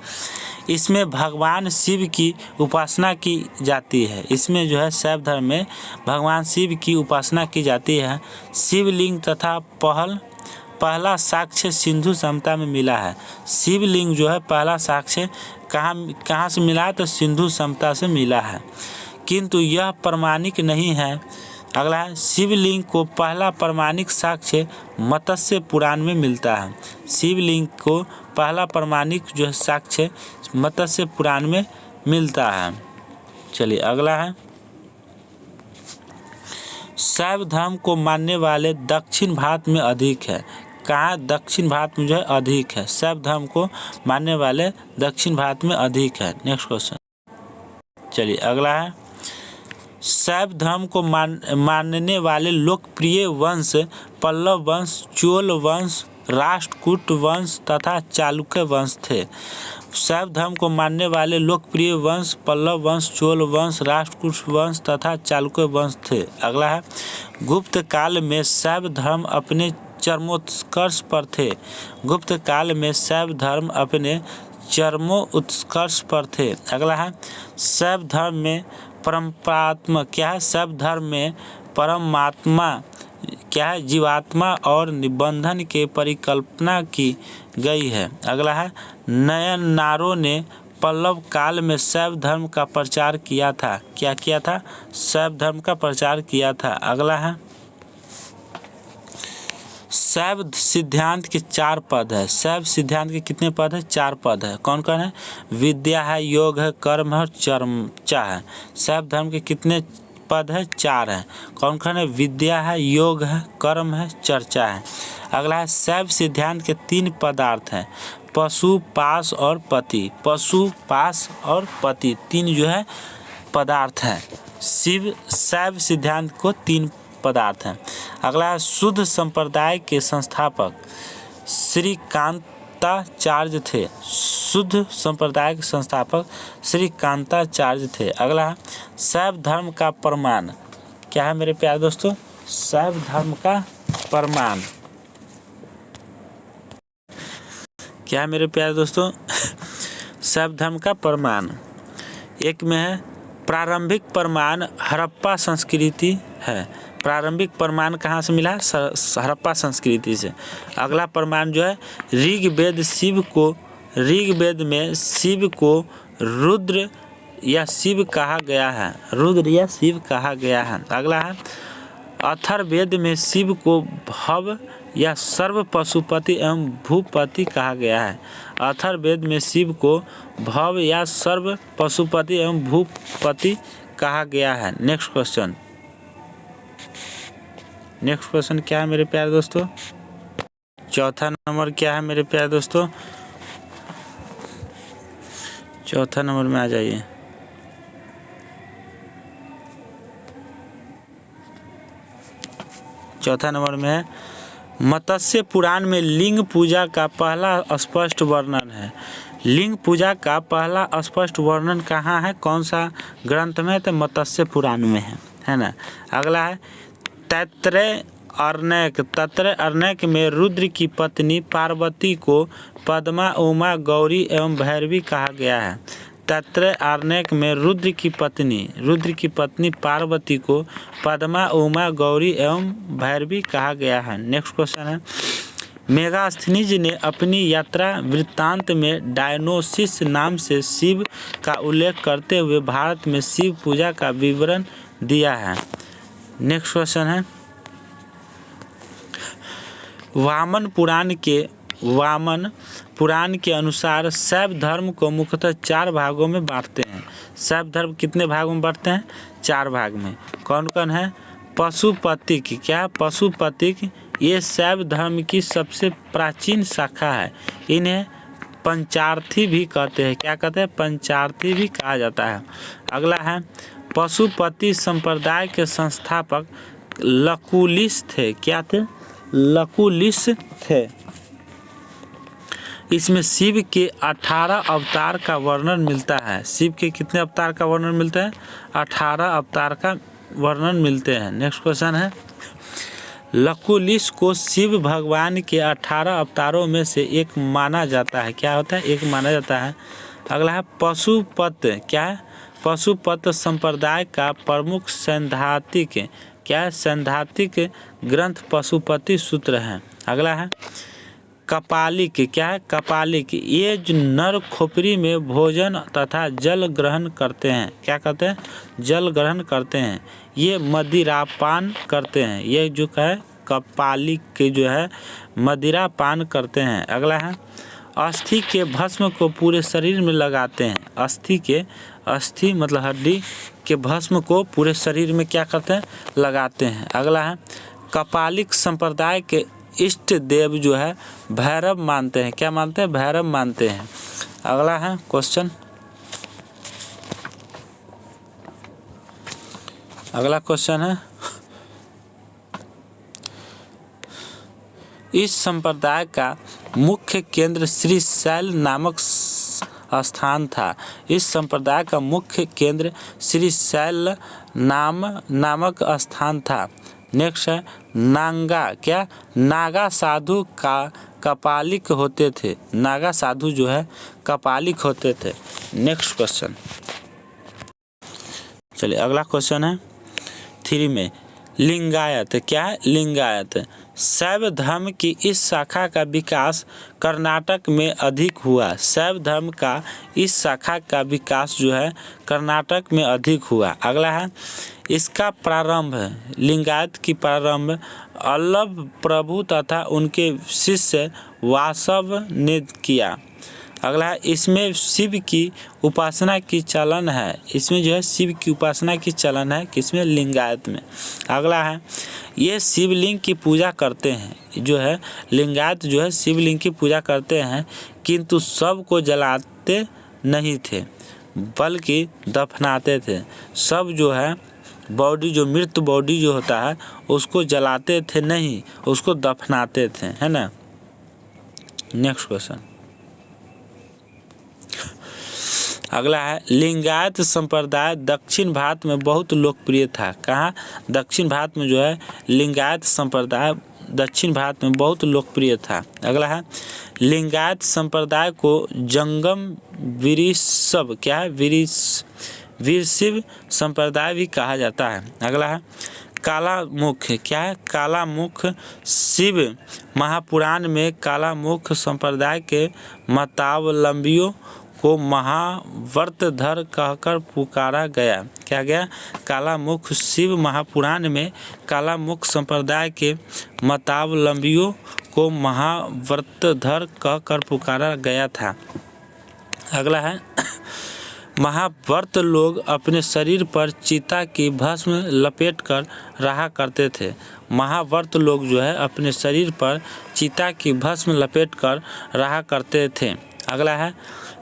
इसमें भगवान शिव की उपासना की जाती है। इसमें जो है शैव धर्म में भगवान शिव की उपासना की जाती है। शिवलिंग तथा पहला साक्ष्य सिंधु सभ्यता में मिला है। शिवलिंग जो है पहला साक्ष्य कहाँ से मिला है, तो सिंधु सभ्यता से मिला है, किंतु यह प्रमाणिक नहीं है। अगला है, शिवलिंग को पहला प्रमाणिक साक्ष्य मत्स्य पुराण में मिलता है। शिवलिंग को पहला प्रमाणिक जो है साक्ष्य मत्स्य पुराण में मिलता है। चलिए अगला है, शैव धर्म को मानने वाले दक्षिण भारत में अधिक है। कहाँ, दक्षिण भारत में जो है अधिक है। शैव धर्म को मानने वाले दक्षिण भारत में अधिक है। नेक्स्ट क्वेश्चन, चलिए अगला है, शैव धर्म को मानने वाले लोकप्रिय वंश पल्लव वंश, चोल वंश, राष्ट्रकूट वंश तथा चालुक्य वंश थे। शैव धर्म को मानने वाले लोकप्रिय वंश पल्लव वंश, चोल वंश, राष्ट्रकूट वंश तथा चालुक्य वंश थे। अगला है, गुप्त काल में शैव धर्म अपने चरमोत्कर्ष पर थे। गुप्त काल में शैव धर्म अपने चरमोत्कर्ष पर थे। अगला है, शैव धर्म में परमात्मा क्या है, शैव धर्म में परमात्मा क्या है, जीवात्मा और निबंधन के परिकल्पना की गई है। अगला है, नयनारों ने पल्लव काल में शैव धर्म का प्रचार किया था। क्या किया था, शैव धर्म का प्रचार किया था। अगला है, शैव सिद्धांत के 4 पद है। शैव सिद्धांत के कितने पद है, 4 पद है। कौन कौन है, विद्या है, योग है, कर्म है, चर्चा है। शैव धर्म के कितने पद है, 4 है। कौन कौन है, विद्या है, योग है, कर्म है, चर्चा है। अगला है, शैव सिद्धांत के 3 पदार्थ हैं, पशु, पास और पति। पशु, पास और पति 3 जो है पदार्थ हैं। शैव सिद्धांत को 3 पदार्थ हैं। अगला है, शुद्ध संप्रदाय के संस्थापक श्री कांताचार्य थे। शुद्ध संप्रदाय के संस्थापक श्री कांताचार्य थे। अगला है, शैव धर्म का प्रमाण क्या है मेरे प्यारे दोस्तों, शैव धर्म का प्रमाण क्या है मेरे प्यारे दोस्तों, शैव धर्म का प्रमाण एक में है प्रारंभिक प्रमाण हड़प्पा संस्कृति है। प्रारंभिक प्रमाण कहाँ से मिला, हड़प्पा संस्कृति से। अगला प्रमाण जो है ऋग्वेद में शिव को रुद्र या शिव कहा गया है। रुद्र या शिव कहा गया है। अगला है, अथर्ववेद में शिव को भव या सर्व पशुपति एवं भूपति कहा गया है। अथर्ववेद में शिव को भव या सर्व पशुपति एवं भूपति कहा गया है। नेक्स्ट क्वेश्चन क्या है मेरे प्यारे दोस्तों, चौथा नंबर क्या है मेरे प्यारे दोस्तों, चौथा नंबर में आ जाइए। चौथा नंबर में है, मत्स्य पुराण में लिंग पूजा का पहला स्पष्ट वर्णन है। लिंग पूजा का पहला स्पष्ट वर्णन कहाँ है, कौन सा ग्रंथ में है, तो मत्स्य पुराण में है ना। अगला है, तैत्तरीय अर्णक में रुद्र की पत्नी पार्वती को पद्मा, उमा, गौरी एवं भैरवी कहा गया है। तैत्तरीय अर्णक में रुद्र की पत्नी पार्वती को पद्मा, उमा, गौरी एवं भैरवी कहा गया है। नेक्स्ट क्वेश्चन है, मेगास्थनीज ने अपनी यात्रा वृत्तांत में डायनोसिस नाम से शिव का उल्लेख करते हुए भारत में शिव पूजा का विवरण दिया है। नेक्स्ट क्वेश्चन है, वामन पुराण के अनुसार शैव धर्म को मुख्यतः 4 भागों में बांटते हैं। शैव धर्म कितने भागों में बांटते हैं, 4 भाग में। कौन कौन है, पशुपतिक, क्या पशुपतिक, ये शैव धर्म की सबसे प्राचीन शाखा है। इन्हें पंचार्थी भी कहते हैं। क्या कहते हैं, पंचार्थी भी कहा जाता है। अगला है, पशुपति संप्रदाय के संस्थापक लकुलिश थे। क्या थे, लकुलिश थे। इसमें शिव के 18 अवतार का वर्णन मिलता है। शिव के कितने अवतार का वर्णन मिलता है? 18 अवतार का वर्णन मिलते हैं। नेक्स्ट क्वेश्चन है, लकुलिश को शिव भगवान के 18 अवतारों में से एक माना जाता है। क्या होता है? एक माना जाता है। अगला है पशुपत। क्या है? पशुपत संप्रदाय का प्रमुख सैद्धांतिक, क्या है? सैद्धांतिक ग्रंथ पशुपति सूत्र है। अगला है कपालिक। क्या है? कपालिक। ये जो नर खोपड़ी में भोजन तथा जल ग्रहण करते हैं। क्या करते हैं? जल ग्रहण करते हैं। ये मदिरापान करते हैं। ये जो है कपालिक के जो है मदिरापान करते हैं। अगला है अस्थि के भस्म को पूरे शरीर में लगाते हैं। अस्थि मतलब हड्डी के भस्म को पूरे शरीर में क्या करते हैं? लगाते हैं। अगला है कपालिक संप्रदाय के इष्ट देव जो है भैरव मानते हैं। क्या मानते हैं? भैरव मानते हैं। अगला है क्वेश्चन, अगला क्वेश्चन है, इस संप्रदाय का मुख्य केंद्र श्रीशैल नामक स्थान था। इस संप्रदाय का मुख्य केंद्र श्रीशैल नामक स्थान था। नेक्स्ट है नांगा। क्या? नागा साधु का कपालिक होते थे। नागा साधु जो है कपालिक होते थे। नेक्स्ट क्वेश्चन, चलिए अगला क्वेश्चन है 3 में, लिंगायत। क्या है? लिंगायत। शैव धर्म की इस शाखा का विकास कर्नाटक में अधिक हुआ। शैव धर्म का इस शाखा का विकास जो है कर्नाटक में अधिक हुआ। अगला है इसका प्रारंभ, लिंगायत की प्रारंभ अल्लभ प्रभु तथा उनके शिष्य वासव ने किया। अगला है इसमें शिव की उपासना की चलन है। इसमें जो है शिव की उपासना की चलन है। किसमें? लिंगायत में। अगला है ये शिवलिंग की पूजा करते हैं। जो है लिंगायत जो है शिवलिंग की पूजा करते हैं, किंतु सब को जलाते नहीं थे बल्कि दफनाते थे। सब जो है बॉडी, जो मृत बॉडी जो होता है उसको जलाते थे नहीं, उसको दफनाते थे, है ना। नेक्स्ट क्वेश्चन, अगला है लिंगायत संप्रदाय दक्षिण भारत में बहुत लोकप्रिय था। कहाँ? दक्षिण भारत में जो है लिंगायत संप्रदाय दक्षिण भारत में बहुत लोकप्रिय था। अगला है लिंगायत संप्रदाय को जंगम वीरशैव। क्या है? वीरशैव संप्रदाय भी कहा जाता है। अगला है कालामुख। क्या है? कालामुख। शिव महापुराण में कालामुख संप्रदाय के मतावलंबियों को महाव्रतधर कहकर पुकारा गया। क्या गया? कालामुख। शिव महापुराण में कालामुख संप्रदाय के मतावलंबियों को महाव्रतधर कहकर पुकारा गया था। अगला है महाव्रत लोग अपने शरीर पर चीता की भस्म लपेट कर रहा करते थे। महाव्रत लोग जो है अपने शरीर पर चीता की भस्म लपेट कर रहा करते थे। अगला है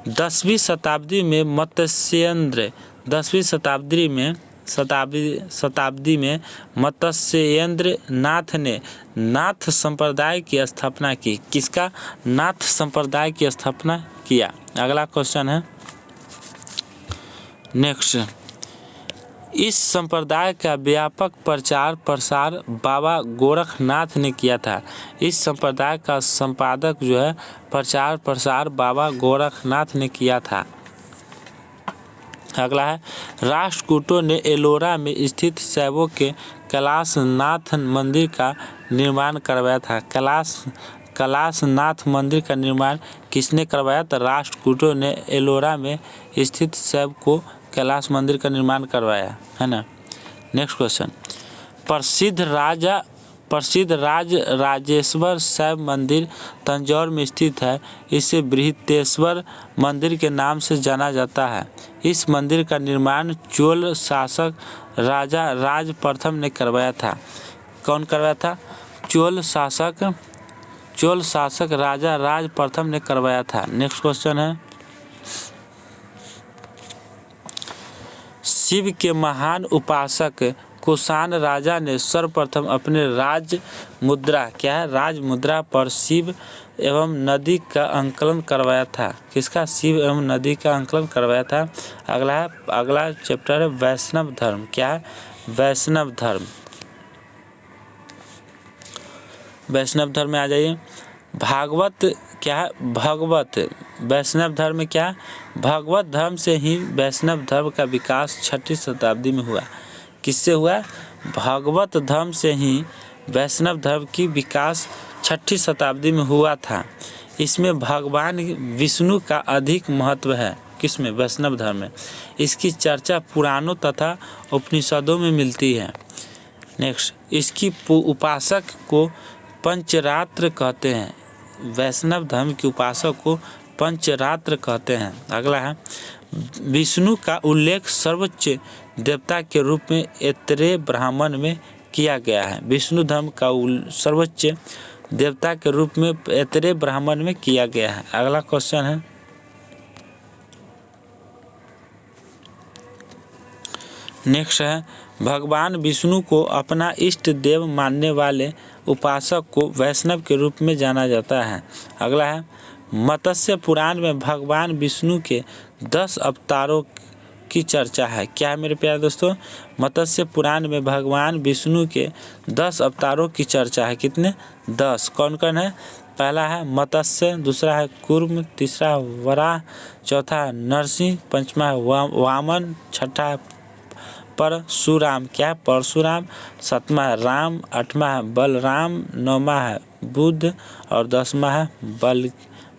10वीं शताब्दी में मत्स्येंद्र। 10वीं शताब्दी में मत्स्येंद्र नाथ ने नाथ संप्रदाय की स्थापना की। किसका? नाथ संप्रदाय की स्थापना किया। अगला क्वेश्चन है नेक्स्ट, इस संप्रदाय का व्यापक प्रचार प्रसार बाबा गोरखनाथ ने किया था। इस संप्रदाय का संपादक जो है प्रचार प्रसार बाबा गोरखनाथ ने किया था। अगला है राष्ट्रकूटों ने एलोरा में स्थित शैवों के कैलाशनाथ मंदिर का निर्माण करवाया था। कैलाशनाथ मंदिर का निर्माण किसने करवाया? तो राष्ट्रकूटों ने एलोरा में स्थित शैव को कैलाश मंदिर का निर्माण करवाया, है ना। नेक्स्ट क्वेश्चन, प्रसिद्ध राजेश्वर शैव मंदिर तंजौर में स्थित है। इसे बृहतेश्वर मंदिर के नाम से जाना जाता है। इस मंदिर का निर्माण चोल शासक राजा राज प्रथम ने करवाया था। कौन करवाया था? चोल शासक राजा राज प्रथम ने करवाया था। नेक्स्ट क्वेश्चन है शिव के महान उपासक कुषाण राजा ने सर्वप्रथम अपने राज मुद्रा, क्या है? राज मुद्रा पर शिव एवं नदी का अंकलन करवाया था। किसका? शिव एवं नदी का अंकलन करवाया था। अगला चैप्टर है वैष्णव धर्म। क्या है? वैष्णव धर्म। वैष्णव धर्म में आ जाइए। भागवत क्या है? भगवत। वैष्णव धर्म में क्या? भगवत धर्म से ही वैष्णव धर्म का विकास 6वीं शताब्दी में हुआ। किससे हुआ? भगवत धर्म से ही वैष्णव धर्म की विकास 6वीं शताब्दी में हुआ था। इसमें भगवान विष्णु का अधिक महत्व है। किसमें? वैष्णव धर्म में। इसकी चर्चा पुराणों तथा उपनिषदों में मिलती है। नेक्स्ट, इसकी उपासक को पंचरात्र कहते हैं। वैष्णव धर्म के उपासक को पंचरात्र कहते हैं। अगला है विष्णु का उल्लेख सर्वोच्च देवता के रूप में ऐतरेय ब्राह्मण में किया गया है। विष्णु धर्म का सर्वोच्च देवता के रूप में ऐतरेय ब्राह्मण में किया गया है। अगला क्वेश्चन है नेक्स्ट है भगवान विष्णु को अपना इष्ट देव मानने वाले उपासक को वैष्णव के रूप में जाना जाता है। अगला है मत्स्य पुराण में भगवान विष्णु के 10 अवतारों की चर्चा है। क्या है मेरे प्यारे दोस्तों? मत्स्य पुराण में भगवान विष्णु के 10 अवतारों की चर्चा है। कितने? 10। कौन कौन है? पहला है मत्स्य, दूसरा है कूर्म, तीसरा है वराह, चौथा है नरसिंह, पांचवा है वामन, छठा है परशुराम। क्या है? परशुराम। सातवां है राम, आठवां है बलराम, नौवां है बुद्ध और 10वां है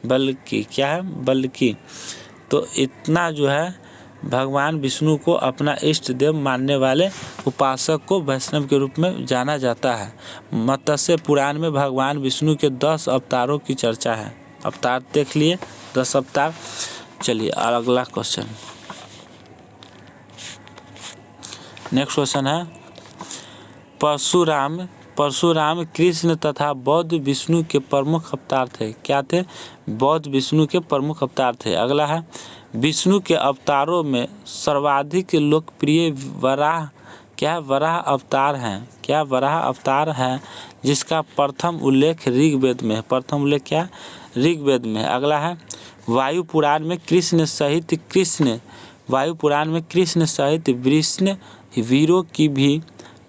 बल्कि। क्या है? बल्कि। तो इतना जो है भगवान विष्णु को अपना इष्ट देव मानने वाले उपासक को वैष्णव के रूप में जाना जाता है। मत्स्य पुराण में भगवान विष्णु के 10 अवतारों की चर्चा है। अवतार देख लिए, 10 अवतार। चलिए अगला क्वेश्चन। नेक्स्ट क्वेश्चन है परशुराम कृष्ण तथा बौद्ध विष्णु के प्रमुख अवतार थे। क्या थे? बौद्ध विष्णु के प्रमुख अवतार थे। अगला है विष्णु के अवतारों में सर्वाधिक लोकप्रिय वराह। क्या? वराह अवतार हैं। क्या? वराह अवतार है जिसका प्रथम उल्लेख ऋग्वेद में है। प्रथम उल्लेख क्या? ऋग्वेद में। अगला है वायु पुराण में कृष्ण सहित वृष्ण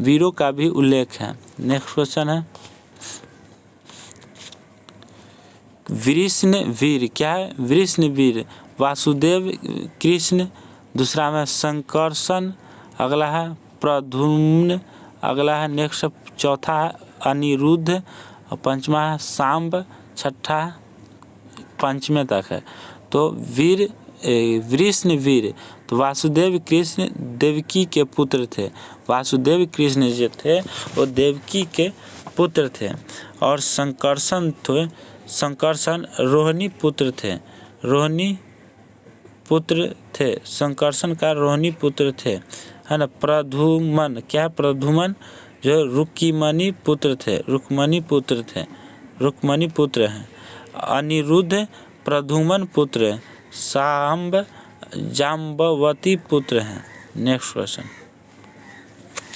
वीरों का भी उल्लेख है। नेक्स्ट क्वेश्चन है वृष्ण वीर। क्या है? वृष्ण वीर वासुदेव कृष्ण, दूसरा में संकर्षण, अगला है प्रद्युम्न, अगला है नेक्स्ट चौथा है अनिरुद्ध और पांचवा है सांब, छठा पंचमे तक है। तो वृष्ण वीर तो वासुदेव कृष्ण देवकी के पुत्र थे। वासुदेव कृष्ण जो थे वो देवकी के पुत्र थे। और संकर्षण रोहिणी पुत्र थे। संकर्षण का रोहिणी पुत्र थे, है ना। प्रद्युम्न। क्या? प्रद्युम्न जो रुक्मिणी पुत्र हैं। अनिरुद्ध प्रद्युम्न पुत्र, सांब जाम्बवती पुत्र हैं। Next question.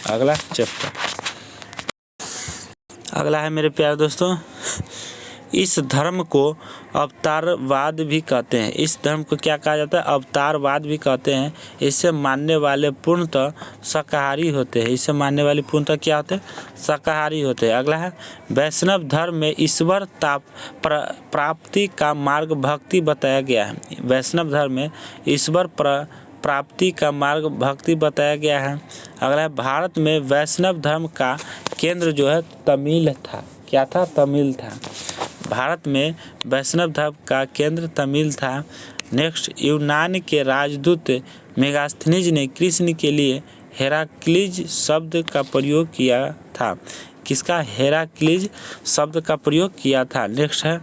अगला चैप्टर। अगला है मेरे प्यारे दोस्तों इस धर्म को अवतारवाद भी कहते हैं। इस धर्म को क्या कहा जाता है? अवतारवाद भी कहते हैं। इसे मानने वाले पूर्णतः शाकाहारी होते हैं। इसे मानने वाले पूर्णतः क्या होते हैं? शाकाहारी होते हैं। अगला है वैष्णव धर्म में ईश्वर प्राप्ति का मार्ग भक्ति बताया गया है। वैष्णव धर्म में ईश्वर प्राप्ति का मार्ग भक्ति बताया गया है। अगला है भारत में वैष्णव धर्म का केंद्र जो है तमिल था। क्या था? तमिल था। भारत में वैष्णव धर्म का केंद्र तमिल था। नेक्स्ट यूनान के राजदूत मेगास्थनीज ने कृष्ण के लिए हेराक्लीज शब्द का प्रयोग किया था। किसका? हेराक्लीज शब्द का प्रयोग किया था। नेक्स्ट है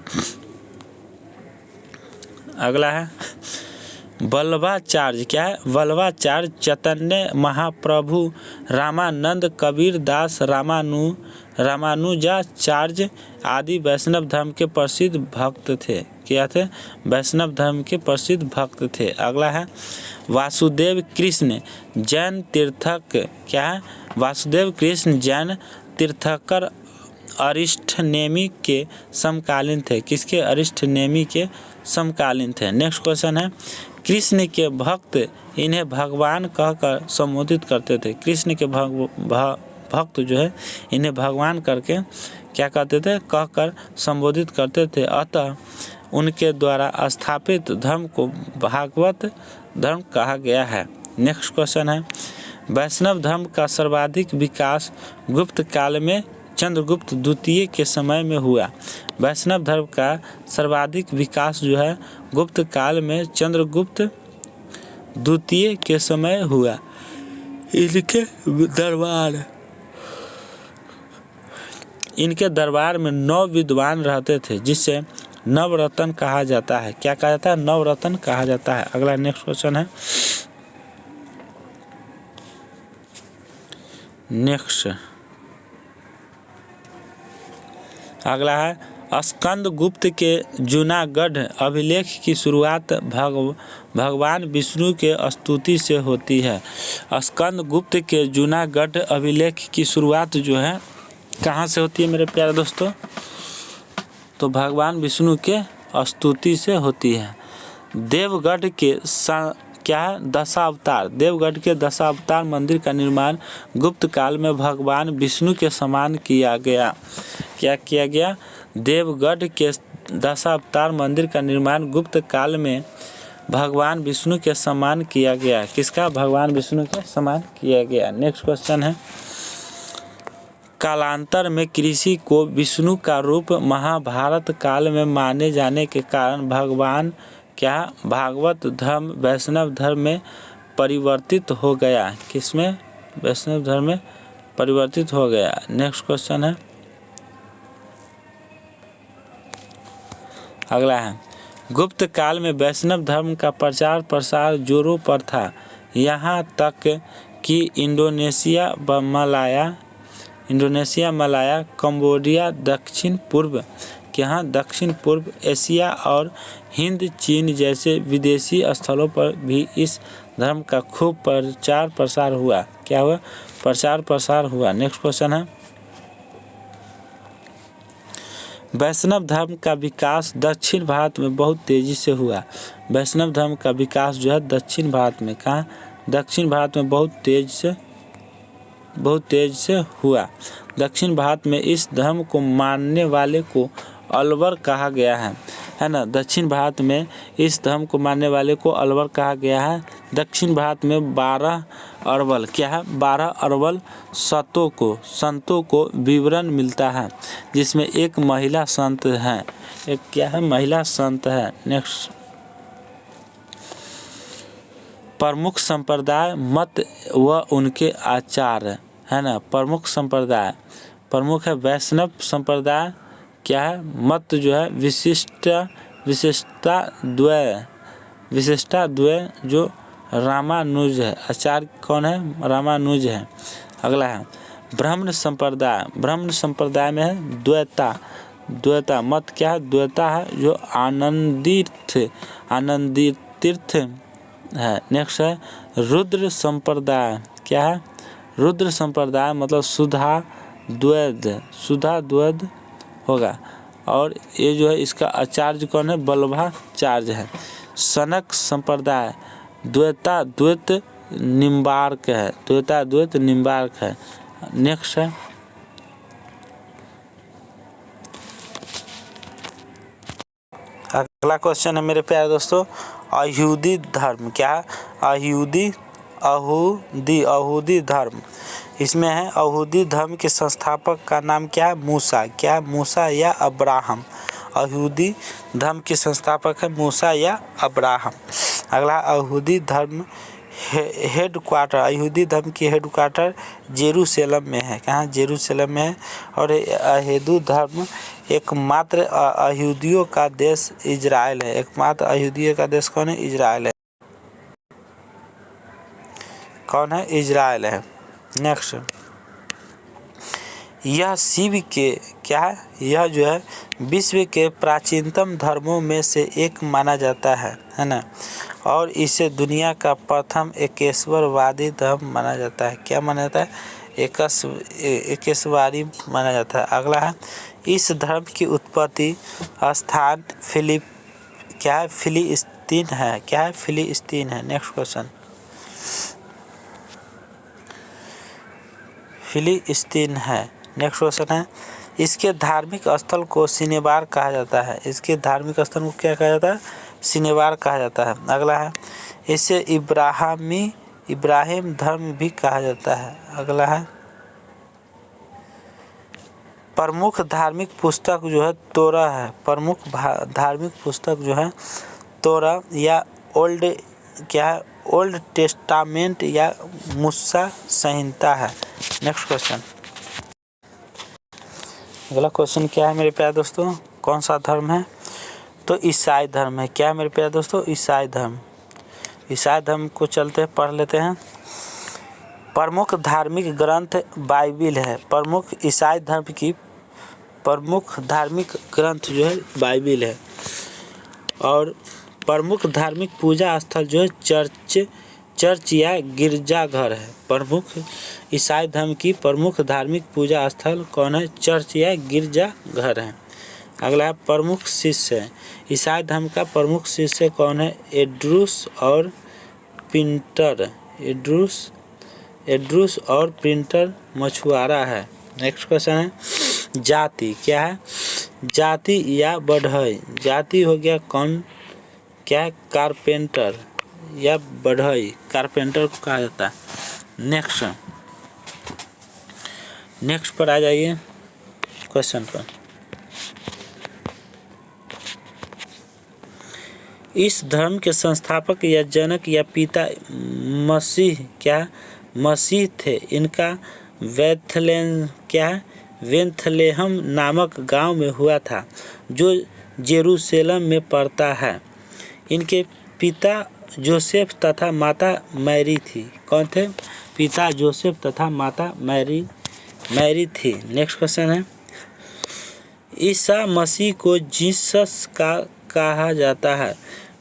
अगला है वल्लभाचार्य। क्या है? वल्लभाचार्य चैतन्य महाप्रभु रामानंद कबीर दास रामानुजाचार्य आदि वैष्णव धर्म के प्रसिद्ध भक्त थे। क्या थे? वैष्णव धर्म के प्रसिद्ध भक्त थे। अगला है वासुदेव कृष्ण जैन तीर्थक। क्या है? वासुदेव कृष्ण जैन तीर्थकर अरिस्टनेमी के समकालीन थे। किसके? अरिस्टनेमी के समकालीन थे। नेक्स्ट क्वेश्चन है, कृष्ण के भक्त इन्हें भगवान कहकर संबोधित करते थे। कृष्ण के भक्त जो है इन्हें भगवान करके क्या कहते थे? कहकर संबोधित करते थे। अतः उनके द्वारा स्थापित धर्म को भागवत धर्म कहा गया है। नेक्स्ट क्वेश्चन है, वैष्णव धर्म का सर्वाधिक विकास गुप्त काल में चंद्रगुप्त द्वितीय के समय में हुआ। वैष्णव धर्म का सर्वाधिक विकास जो है गुप्त काल में चंद्रगुप्त द्वितीय के समय हुआ। इनके दरबार में 9 विद्वान रहते थे जिसे नवरत्न कहा जाता है। क्या कहा जाता है? नवरत्न कहा जाता है। अगला नेक्स्ट क्वेश्चन है, अगला है, स्कंद गुप्त के जूनागढ़ अभिलेख की शुरुआत भगवान विष्णु के स्तुति से होती है। स्कंद गुप्त के जूनागढ़ अभिलेख की शुरुआत जो है कहाँ से होती है मेरे प्यारे दोस्तों? तो भगवान विष्णु के स्तुति से होती है। देवगढ़ के क्या है? दशावतार। देवगढ़ के दशावतार मंदिर का निर्माण गुप्त काल में भगवान विष्णु के समान किया गया। क्या किया गया? देवगढ़ के दशावतार मंदिर का निर्माण गुप्त काल में भगवान विष्णु के समान किया गया। किसका? भगवान विष्णु के समान किया गया। नेक्स्ट क्वेश्चन है, कालांतर में कृषि को विष्णु का रूप महाभारत काल में माने जाने के कारण भगवान क्या भागवत धर्म वैष्णव धर्म में परिवर्तित हो गया। किसमें? वैष्णव धर्म में परिवर्तित हो गया। नेक्स्ट क्वेश्चन है, अगला है, गुप्त काल में वैष्णव धर्म का प्रचार प्रसार जोरों पर था। यहाँ तक कि इंडोनेशिया मलाया कंबोडिया दक्षिण पूर्व एशिया और हिंद चीन जैसे विदेशी स्थलों पर भी इस धर्म का खूब प्रचार प्रसार हुआ। क्या हुआ? प्रचार प्रसार हुआ। नेक्स्ट क्वेश्चन है, वैष्णव धर्म का विकास दक्षिण भारत में बहुत तेजी से हुआ। वैष्णव धर्म का विकास जो है दक्षिण भारत में, कहाँ? दक्षिण भारत में बहुत तेज से हुआ। दक्षिण भारत में इस धर्म को मानने वाले को अलवर कहा गया है ना? दक्षिण भारत में इस धर्म को मानने वाले को अलवर कहा गया है। दक्षिण भारत में 12 अरबल क्या है? 12 अरबल संतों को विवरण मिलता है जिसमें एक महिला संत है। एक क्या है? महिला संत है। नेक्स्ट, प्रमुख संप्रदाय मत व उनके आचार है ना? प्रमुख संप्रदाय, प्रमुख है वैष्णव संप्रदाय, क्या है? मत जो है विशिष्टा द्वय जो रामानुज है। आचार्य कौन है? रामानुज है। अगला है ब्राह्मण संप्रदाय में है द्वैता मत क्या है? द्वैता है जो आनंदी तीर्थ है। नेक्स्ट है रुद्र संप्रदाय, क्या है? रुद्र संप्रदाय मतलब सुधा द्वैत होगा। और ये जो है इसका आचार्य कौन है? वल्लभाचार्य है। सनक संप्रदाय द्वैत निम्बार्क है। नेक्स्ट है अगला क्वेश्चन है मेरे प्यारे दोस्तों, अयहूदी धर्म। क्या? अयहूदी धर्म। इसमें है अयहूदी धर्म के संस्थापक का नाम क्या है? मूसा। क्या? मूसा या अब्राहम। अयहूदी धर्म के संस्थापक है मूसा या अब्राहम। अगला अयहूदी धर्म हेडक्वार्टर, अयहूदी धर्म की हेडक्वार्टर जेरूशलेम में है। कहाँ? जेरूशलेम में है। और अयहूदी धर्म एकमात्र अयहूदियों का देश इजराइल है। एकमात्र अयहूदियों का देश कौन है? इजराइल है। कौन है? इजराइल है। नेक्स्ट, यह शिव के क्या है? यह जो है विश्व के प्राचीनतम धर्मों में से एक माना जाता है ना? और इसे दुनिया का प्रथम एकेश्वरवादी धर्म माना जाता है। क्या माना जाता है? इक्कीसवारी माना जाता है। अगला है इस धर्म की उत्पत्ति स्थान फिलिस्तीन है। क्या है? फिलिस्तीन है। नेक्स्ट क्वेश्चन, फिलिस्तीन है। नेक्स्ट क्वेश्चन है इसके धार्मिक स्थल को सिनेबार कहा जाता है। इसके धार्मिक स्थल को क्या कहा जाता है? सिनेबार कहा जाता है। अगला है इसे इब्राहिम धर्म भी कहा जाता है। अगला है प्रमुख धार्मिक पुस्तक जो है तोरा है। प्रमुख धार्मिक पुस्तक जो है तोरा या ओल्ड टेस्टामेंट या मूसा संहिता है। नेक्स्ट क्वेश्चन, अगला क्वेश्चन क्या है मेरे प्यारे दोस्तों? कौन सा धर्म है? तो ईसाई धर्म है। क्या है मेरे प्यारे दोस्तों? ईसाई धर्म। ईसाई धर्म को चलते पढ़ लेते हैं। प्रमुख धार्मिक ग्रंथ बाइबिल है। प्रमुख ईसाई धर्म की प्रमुख धार्मिक ग्रंथ जो है बाइबिल है। और प्रमुख धार्मिक पूजा स्थल जो है चर्च या गिरजाघर है। प्रमुख ईसाई धर्म की प्रमुख धार्मिक पूजा स्थल कौन है? चर्च या गिरजाघर है। अगला है प्रमुख शिष्य है। ईसाई धर्म का प्रमुख शिष्य कौन है? एड्रूस और प्रिंटर। एड्रूस और प्रिंटर मछुआरा है। नेक्स्ट क्वेश्चन है जाति। क्या है? जाति या बढ़ई। जाति हो गया कौन? क्या है? कारपेंटर या बढ़ई, कारपेंटर को कहा जाता है। नेक्स्ट पर आ जाइए क्वेश्चन पर। इस धर्म के संस्थापक या जनक या पिता मसीह थे। इनका वेथलेहम नामक गांव में हुआ था जो जेरूशलेम में पड़ता है। इनके पिता जोसेफ तथा माता मैरी थी। कौन थे? पिता जोसेफ तथा माता मैरी थी। नेक्स्ट क्वेश्चन है ईसा मसीह को जीसस का कहा जाता है।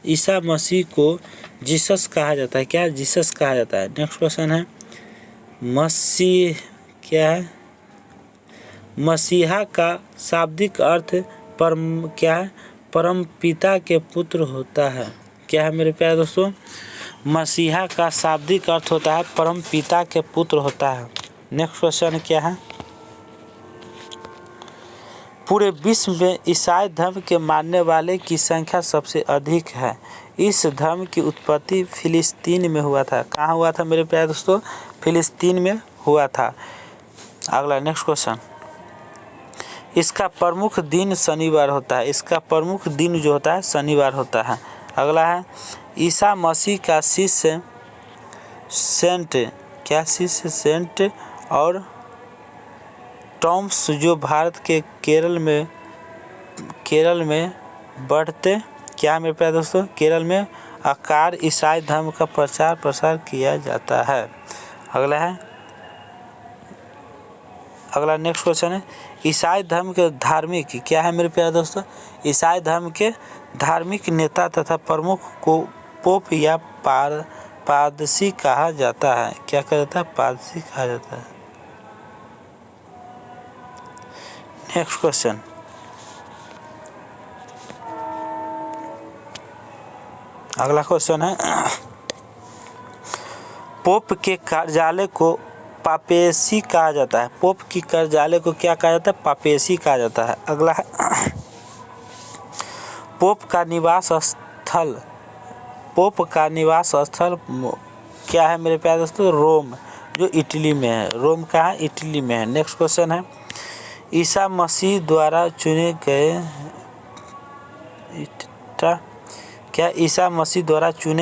ईसा मसीह को जीसस कहा जाता है। क्या? जीसस कहा जाता है। नेक्स्ट क्वेश्चन है मसीह। क्या है? मसीहा का शाब्दिक अर्थ परम पिता के पुत्र होता है। क्या है मेरे प्यारे दोस्तों? मसीहा का शाब्दिक अर्थ होता है परम पिता के पुत्र होता है। नेक्स्ट क्वेश्चन क्या है? पूरे विश्व में ईसाई धर्म के मानने वाले की संख्या सबसे अधिक है। इस धर्म की उत्पत्ति फिलिस्तीन में हुआ था। कहाँ हुआ था मेरे प्यारे दोस्तों? फिलिस्तीन में हुआ था। अगला नेक्स्ट क्वेश्चन, इसका प्रमुख दिन शनिवार होता है। इसका प्रमुख दिन जो होता है शनिवार होता है। अगला है ईसा मसीह का शिष्य सेंट और टॉम्स जो भारत के केरल में बढ़ते। क्या मेरे प्यारे दोस्तों? केरल में आकार ईसाई धर्म का प्रसार किया जाता है। अगला नेक्स्ट क्वेश्चन है ईसाई धर्म के धार्मिक। क्या है मेरे प्यारे दोस्तों? ईसाई धर्म के धार्मिक नेता तथा प्रमुख को पोप या पादसी कहा जाता है। क्या कहा जाता है? पादसी कहा जाता है। नेक्स्ट क्वेश्चन, अगला क्वेश्चन है पोप के कार्यालय को पापेसी कहा जाता है। पोप की कार्यालय को क्या कहा जाता है? पापेसी कहा जाता है। अगला है पोप का निवास स्थल क्या है मेरे प्यारे दोस्तों? रोम, जो इटली में है। रोम कहाँ है? इटली में है। नेक्स्ट क्वेश्चन है ईसा मसीह द्वारा चुने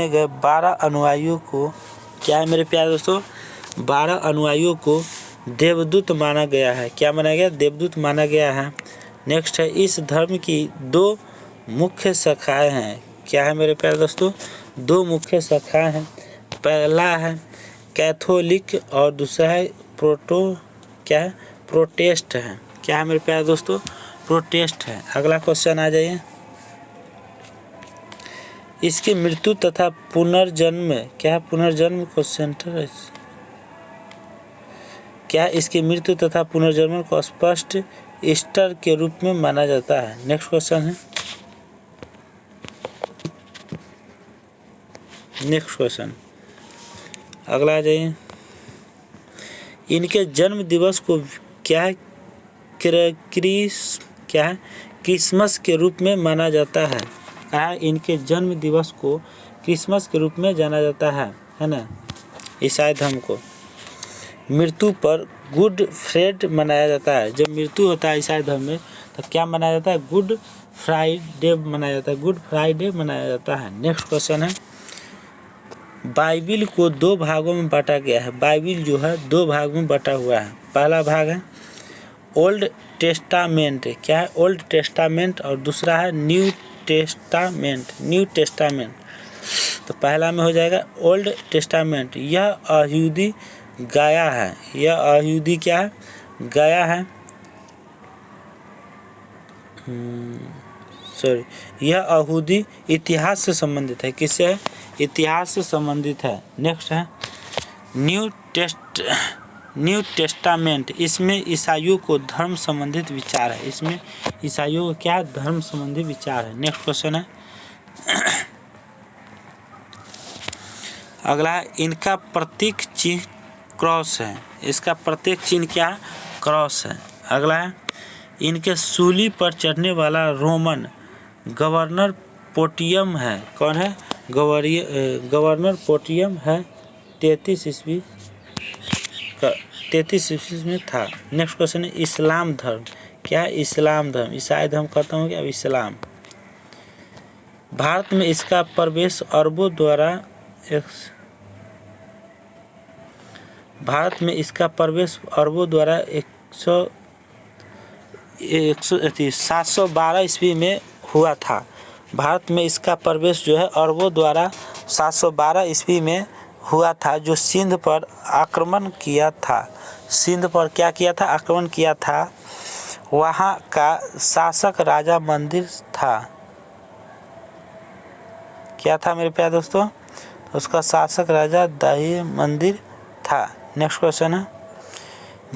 गए 12 अनुयायियों को, क्या है मेरे प्यारे दोस्तों? 12 अनुयायियों को देवदूत माना गया है। क्या माना गया? देवदूत माना गया है। नेक्स्ट है इस धर्म की 2 मुख्य शाखाएं हैं। क्या है मेरे प्यारे दोस्तों? 2 मुख्य शाखाएं हैं। पहला है कैथोलिक और दूसरा है प्रोटेस्ट है। क्या है मेरे प्यारे दोस्तों? प्रोटेस्ट है। अगला क्वेश्चन आ जाइए, इसकी मृत्यु तथा पुनर्जन्म। क्या है? पुनर्जन्म को सेंटर है। क्या इसकी मृत्यु तथा पुनर्जन्म को स्पष्ट ईस्टर के रूप में माना जाता है? नेक्स्ट क्वेश्चन है, नेक्स्ट क्वेश्चन अगला आ जाइए। इनके जन्म दिवस को क्या है क्रिसमस के रूप में माना जाता है। इनके जन्म दिवस को क्रिसमस के रूप में जाना जाता है ना। ईसाई धर्म को मृत्यु पर गुड फ्राइडे मनाया जाता है। जब मृत्यु होता है ईसाई धर्म में तो क्या मनाया जाता है? गुड फ्राइडे मनाया जाता है। गुड फ्राइडे मनाया जाता है। नेक्स्ट क्वेश्चन है, बाइबिल को दो भागों में बांटा गया है। बाइबिल जो है दो भाग में बटा हुआ है। पहला भाग है ओल्ड टेस्टामेंट, क्या है? Old testament. और दूसरा है न्यू टेस्टामेंट। न्यू टेस्टामेंट तो पहला में हो जाएगा ओल्ड टेस्टामेंट। यह यहूदी गाया है। यह यहूदी क्या है? गाया है। यह यहूदी इतिहास से संबंधित है। किससे है? इतिहास से संबंधित है। नेक्स्ट है न्यू टेस्टामेंट। इसमें ईसाइयों को धर्म संबंधित विचार है। इसमें ईसाइयों को क्या? धर्म संबंधी विचार है। नेक्स्ट क्वेश्चन है, अगला है इनका प्रतीक चिन्ह क्रॉस है। इसका प्रतीक चिन्ह क्या? क्रॉस है। अगला है इनके सूली पर चढ़ने वाला रोमन गवर्नर पोटियम है। कौन है? गवर्नर पोटियम है। 33 ईस्वी में था। नेक्स्ट क्वेश्चन है इस्लाम धर्म। क्या है? इस्लाम धर्म। ईसाई धर्म कहता हूँ क्या? इस्लाम। भारत में इसका प्रवेश अरबों द्वारा 712 ईस्वी में हुआ था। भारत में इसका प्रवेश जो है अरबों द्वारा 712 ईस्वी में हुआ था, जो सिंध पर आक्रमण किया था। सिंध पर क्या किया था? आक्रमण किया था। वहाँ का शासक राजा मंदिर था। क्या था मेरे प्यारे दोस्तों? उसका शासक राजा दही मंदिर था। नेक्स्ट क्वेश्चन है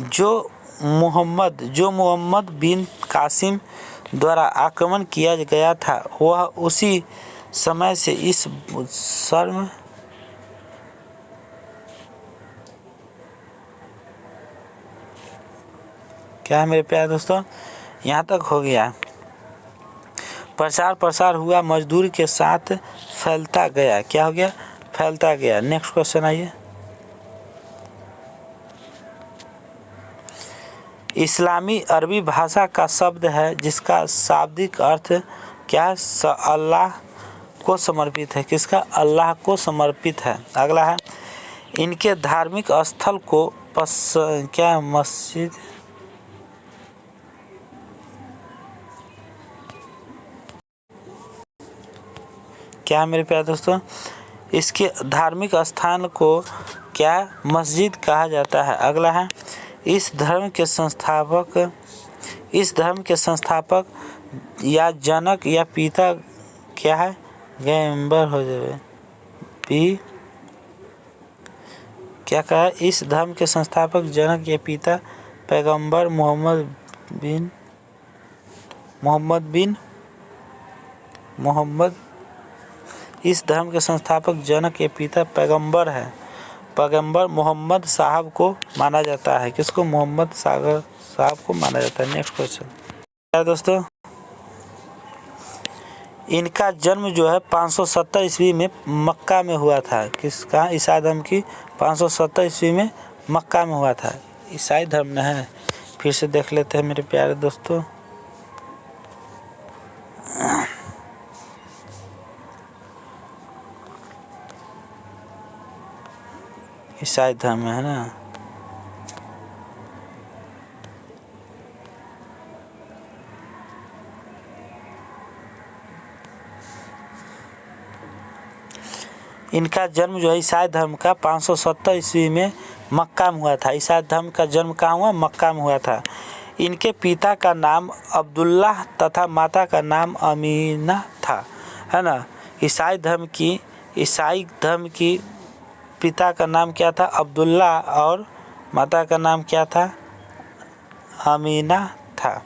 जो मोहम्मद बिन कासिम द्वारा आक्रमण किया गया था, वह उसी समय से इस शर्म क्या है मेरे प्यारे दोस्तों? यहाँ तक हो गया। प्रसार हुआ, मजदूर के साथ फैलता गया। क्या हो गया? फैलता गया। नेक्स्ट क्वेश्चन आइए, इस्लामी अरबी भाषा का शब्द है जिसका शाब्दिक अर्थ क्या है? अल्लाह को समर्पित है। किसका? अल्लाह को समर्पित है। अगला है इनके धार्मिक स्थल को क्या मस्जिद क्या मेरे प्यारे दोस्तों? इसके धार्मिक स्थान को क्या मस्जिद कहा जाता है। अगला है इस धर्म के संस्थापक या जनक या पिता क्या है? गैम्बर हो जाए भी क्या कहा? इस धर्म के संस्थापक जनक या पिता पैगंबर मोहम्मद इस धर्म के संस्थापक जनक या पिता पैगंबर है। पैगंबर मोहम्मद साहब को माना जाता है। किसको? मोहम्मद साहब को माना जाता है। नेक्स्ट क्वेश्चन क्या है दोस्तों? इनका जन्म जो है 570 ईस्वी में मक्का में हुआ था। किसका? ईसाई धर्म की 570 ईस्वी में मक्का में हुआ था। ईसाई धर्म में है। फिर से देख लेते हैं मेरे प्यारे दोस्तों। ईसाई धर्म में है ना। इनका जन्म जो है ईसाई धर्म का 570 ईस्वी में मक्का में हुआ था। ईसाई धर्म का जन्म कहाँ हुआ? मक्का में हुआ था। इनके पिता का नाम अब्दुल्लाह तथा माता का नाम अमीना था, है ना। ईसाई धर्म की पिता का नाम क्या था? अब्दुल्ला और माता का नाम क्या था? अमीना था।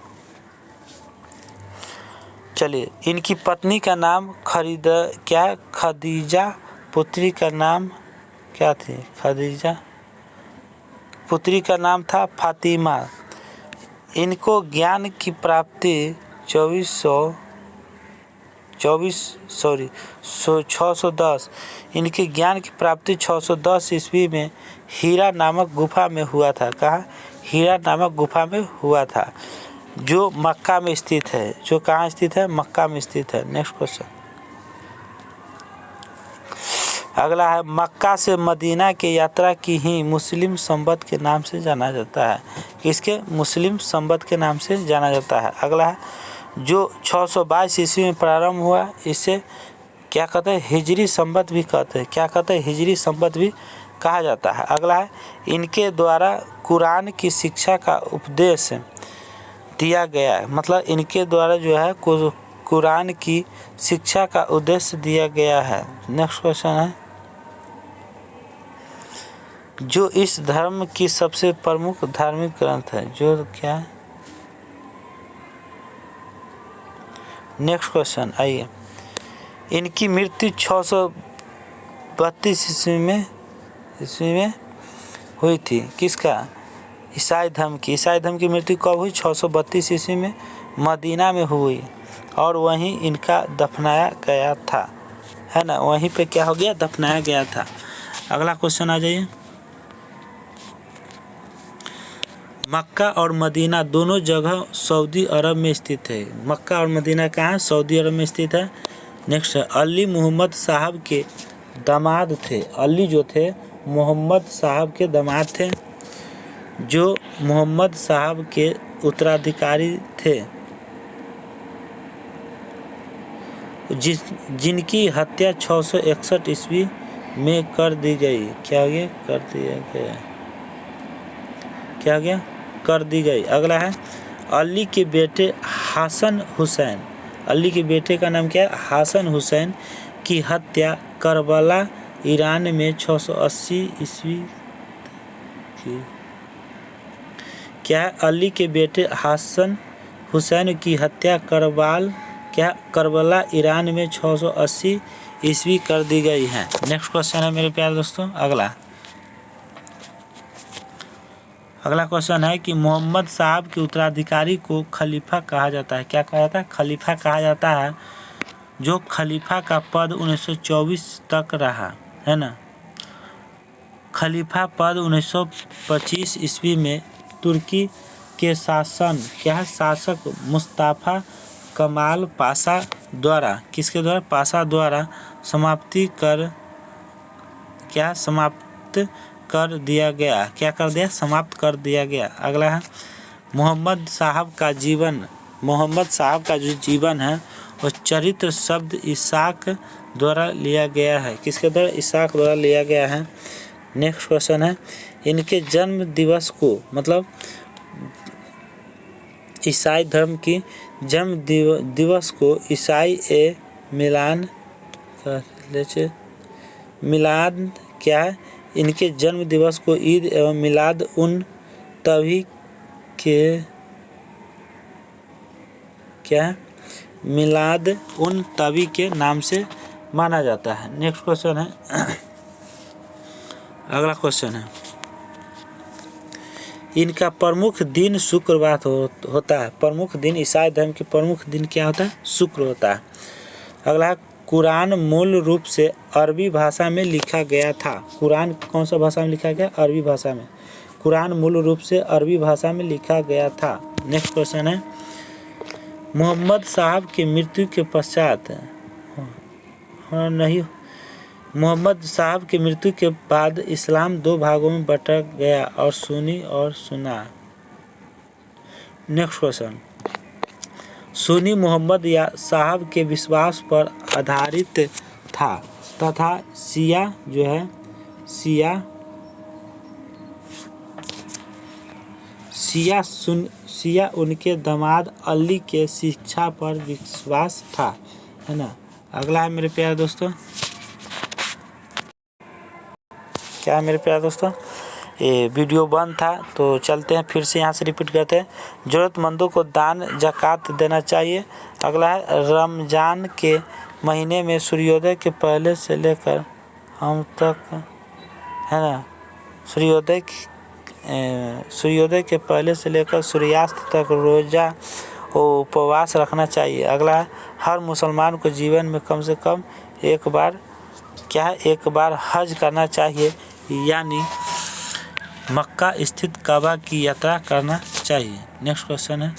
चलिए, इनकी पत्नी का नाम खदीजा, पुत्री का नाम क्या थी? खदीजा, पुत्री का नाम था फातिमा। इनको ज्ञान की प्राप्ति 610, इनके ज्ञान की प्राप्ति 610 ईस्वी में हीरा नामक गुफा में हुआ था। कहाँ? हीरा नामक गुफा में हुआ था, जो मक्का में स्थित है। जो कहाँ स्थित है? मक्का में स्थित है। नेक्स्ट क्वेश्चन, अगला है, मक्का से मदीना की यात्रा की ही मुस्लिम संवत के नाम से जाना जाता है। किसके? मुस्लिम संवत के नाम से जाना जाता है। अगला है, जो 622 ईस्वी में प्रारंभ हुआ, इसे क्या कहते हैं? हिजरी संवत भी कहते हैं। क्या कहते हैं? हिजरी संवत भी कहा जाता है। अगला है, इनके द्वारा कुरान की शिक्षा का उपदेश दिया गया है। मतलब इनके द्वारा जो है कुरान की शिक्षा का उद्देश्य दिया गया है। नेक्स्ट क्वेश्चन है, जो इस धर्म की सबसे प्रमुख धार्मिक ग्रंथ है। जो क्या है? नेक्स्ट क्वेश्चन, आइए, इनकी मृत्यु 632 ईस्वी में हुई थी। किसका? ईसाई धर्म की। ईसाई धर्म की मृत्यु कब हुई? 632 ईस्वी में मदीना में हुई, और वहीं इनका दफनाया गया था, है ना? वहीं पे क्या हो गया? दफनाया गया था। अगला क्वेश्चन आ जाइए, मक्का और मदीना दोनों जगह सऊदी अरब में स्थित है। मक्का और मदीना कहाँ? सऊदी अरब में स्थित है। नेक्स्ट है, अली मोहम्मद साहब के दामाद थे। अली जो थे मोहम्मद साहब के दामाद थे, जो मोहम्मद साहब के उत्तराधिकारी थे, जिनकी हत्या 661 ईस्वी में कर दी गई। क्या हो गया? कर दिया गया। क्या हो गया? कर दी गई। अगला है, अली के बेटे हसन हुसैन। अली के बेटे का नाम क्या है? हसन हुसैन की हत्या करबला ईरान में 680 ईस्वी की। क्या है? अली के बेटे हसन हुसैन की हत्या करबला ईरान में 680 ईस्वी कर दी गई है। नेक्स्ट क्वेश्चन है मेरे प्यारे दोस्तों, अगला क्वेश्चन है कि मोहम्मद साहब के उत्तराधिकारी को खलीफा कहा जाता है। क्या कहा जाता है? खलीफा कहा जाता है, जो खलीफा का पद 1924 तक रहा, है ना? खलीफा पद 1925 ईस्वी में तुर्की के शासक मुस्तफा कमाल पाशा द्वारा, किसके द्वारा? पाशा द्वारा समाप्त कर दिया गया। क्या कर दिया? समाप्त कर दिया गया। अगला है, मोहम्मद साहब का जो जीवन है वो चरित्र शब्द इसाक द्वारा लिया गया है। किसके द्वारा? इसाक द्वारा लिया गया है। नेक्स्ट क्वेश्चन है, इनके जन्म दिवस को, मतलब ईसाई धर्म की जन्म दिवस को ईसाई मिलाद क्या है? इनके जन्म दिवस को ईद एवं मिलाद उन तभी के क्या है? मिलाद उन तभी के नाम से माना जाता है। नेक्स्ट क्वेश्चन है, अगला क्वेश्चन है, इनका प्रमुख दिन शुक्रवार होता है। प्रमुख दिन, ईसाई धर्म के प्रमुख दिन क्या होता है? शुक्र होता है। अगला, कुरान मूल रूप से अरबी भाषा में लिखा गया था। कुरान कौन सा भाषा में लिखा गया? अरबी भाषा में। कुरान मूल रूप से अरबी भाषा में लिखा गया था। नेक्स्ट क्वेश्चन है, मोहम्मद साहब की मृत्यु के पश्चात मोहम्मद साहब की मृत्यु के बाद इस्लाम दो भागों में बंटा गया, और सुन्नी और सुन्ना। नेक्स्ट क्वेश्चन, सुन्नी मोहम्मद या साहब के विश्वास पर आधारित था, तथा शिया जो है शिया उनके दामाद अली के शिक्षा पर विश्वास था, है ना? अगला है मेरे प्यारे दोस्तों, क्या है मेरे प्यारे दोस्तों? ये वीडियो बंद था, तो चलते हैं फिर से यहाँ से रिपीट करते हैं। ज़रूरतमंदों को दान ज़कात देना चाहिए। अगला है रमज़ान के महीने में सूर्योदय के पहले से लेकर हम तक, है ना, सूर्योदय के पहले से लेकर सूर्यास्त तक रोज़ा और उपवास रखना चाहिए। अगला है हर मुसलमान को जीवन में कम से कम एक बार हज करना चाहिए, यानी मक्का स्थित काबा की यात्रा करना चाहिए। नेक्स्ट क्वेश्चन है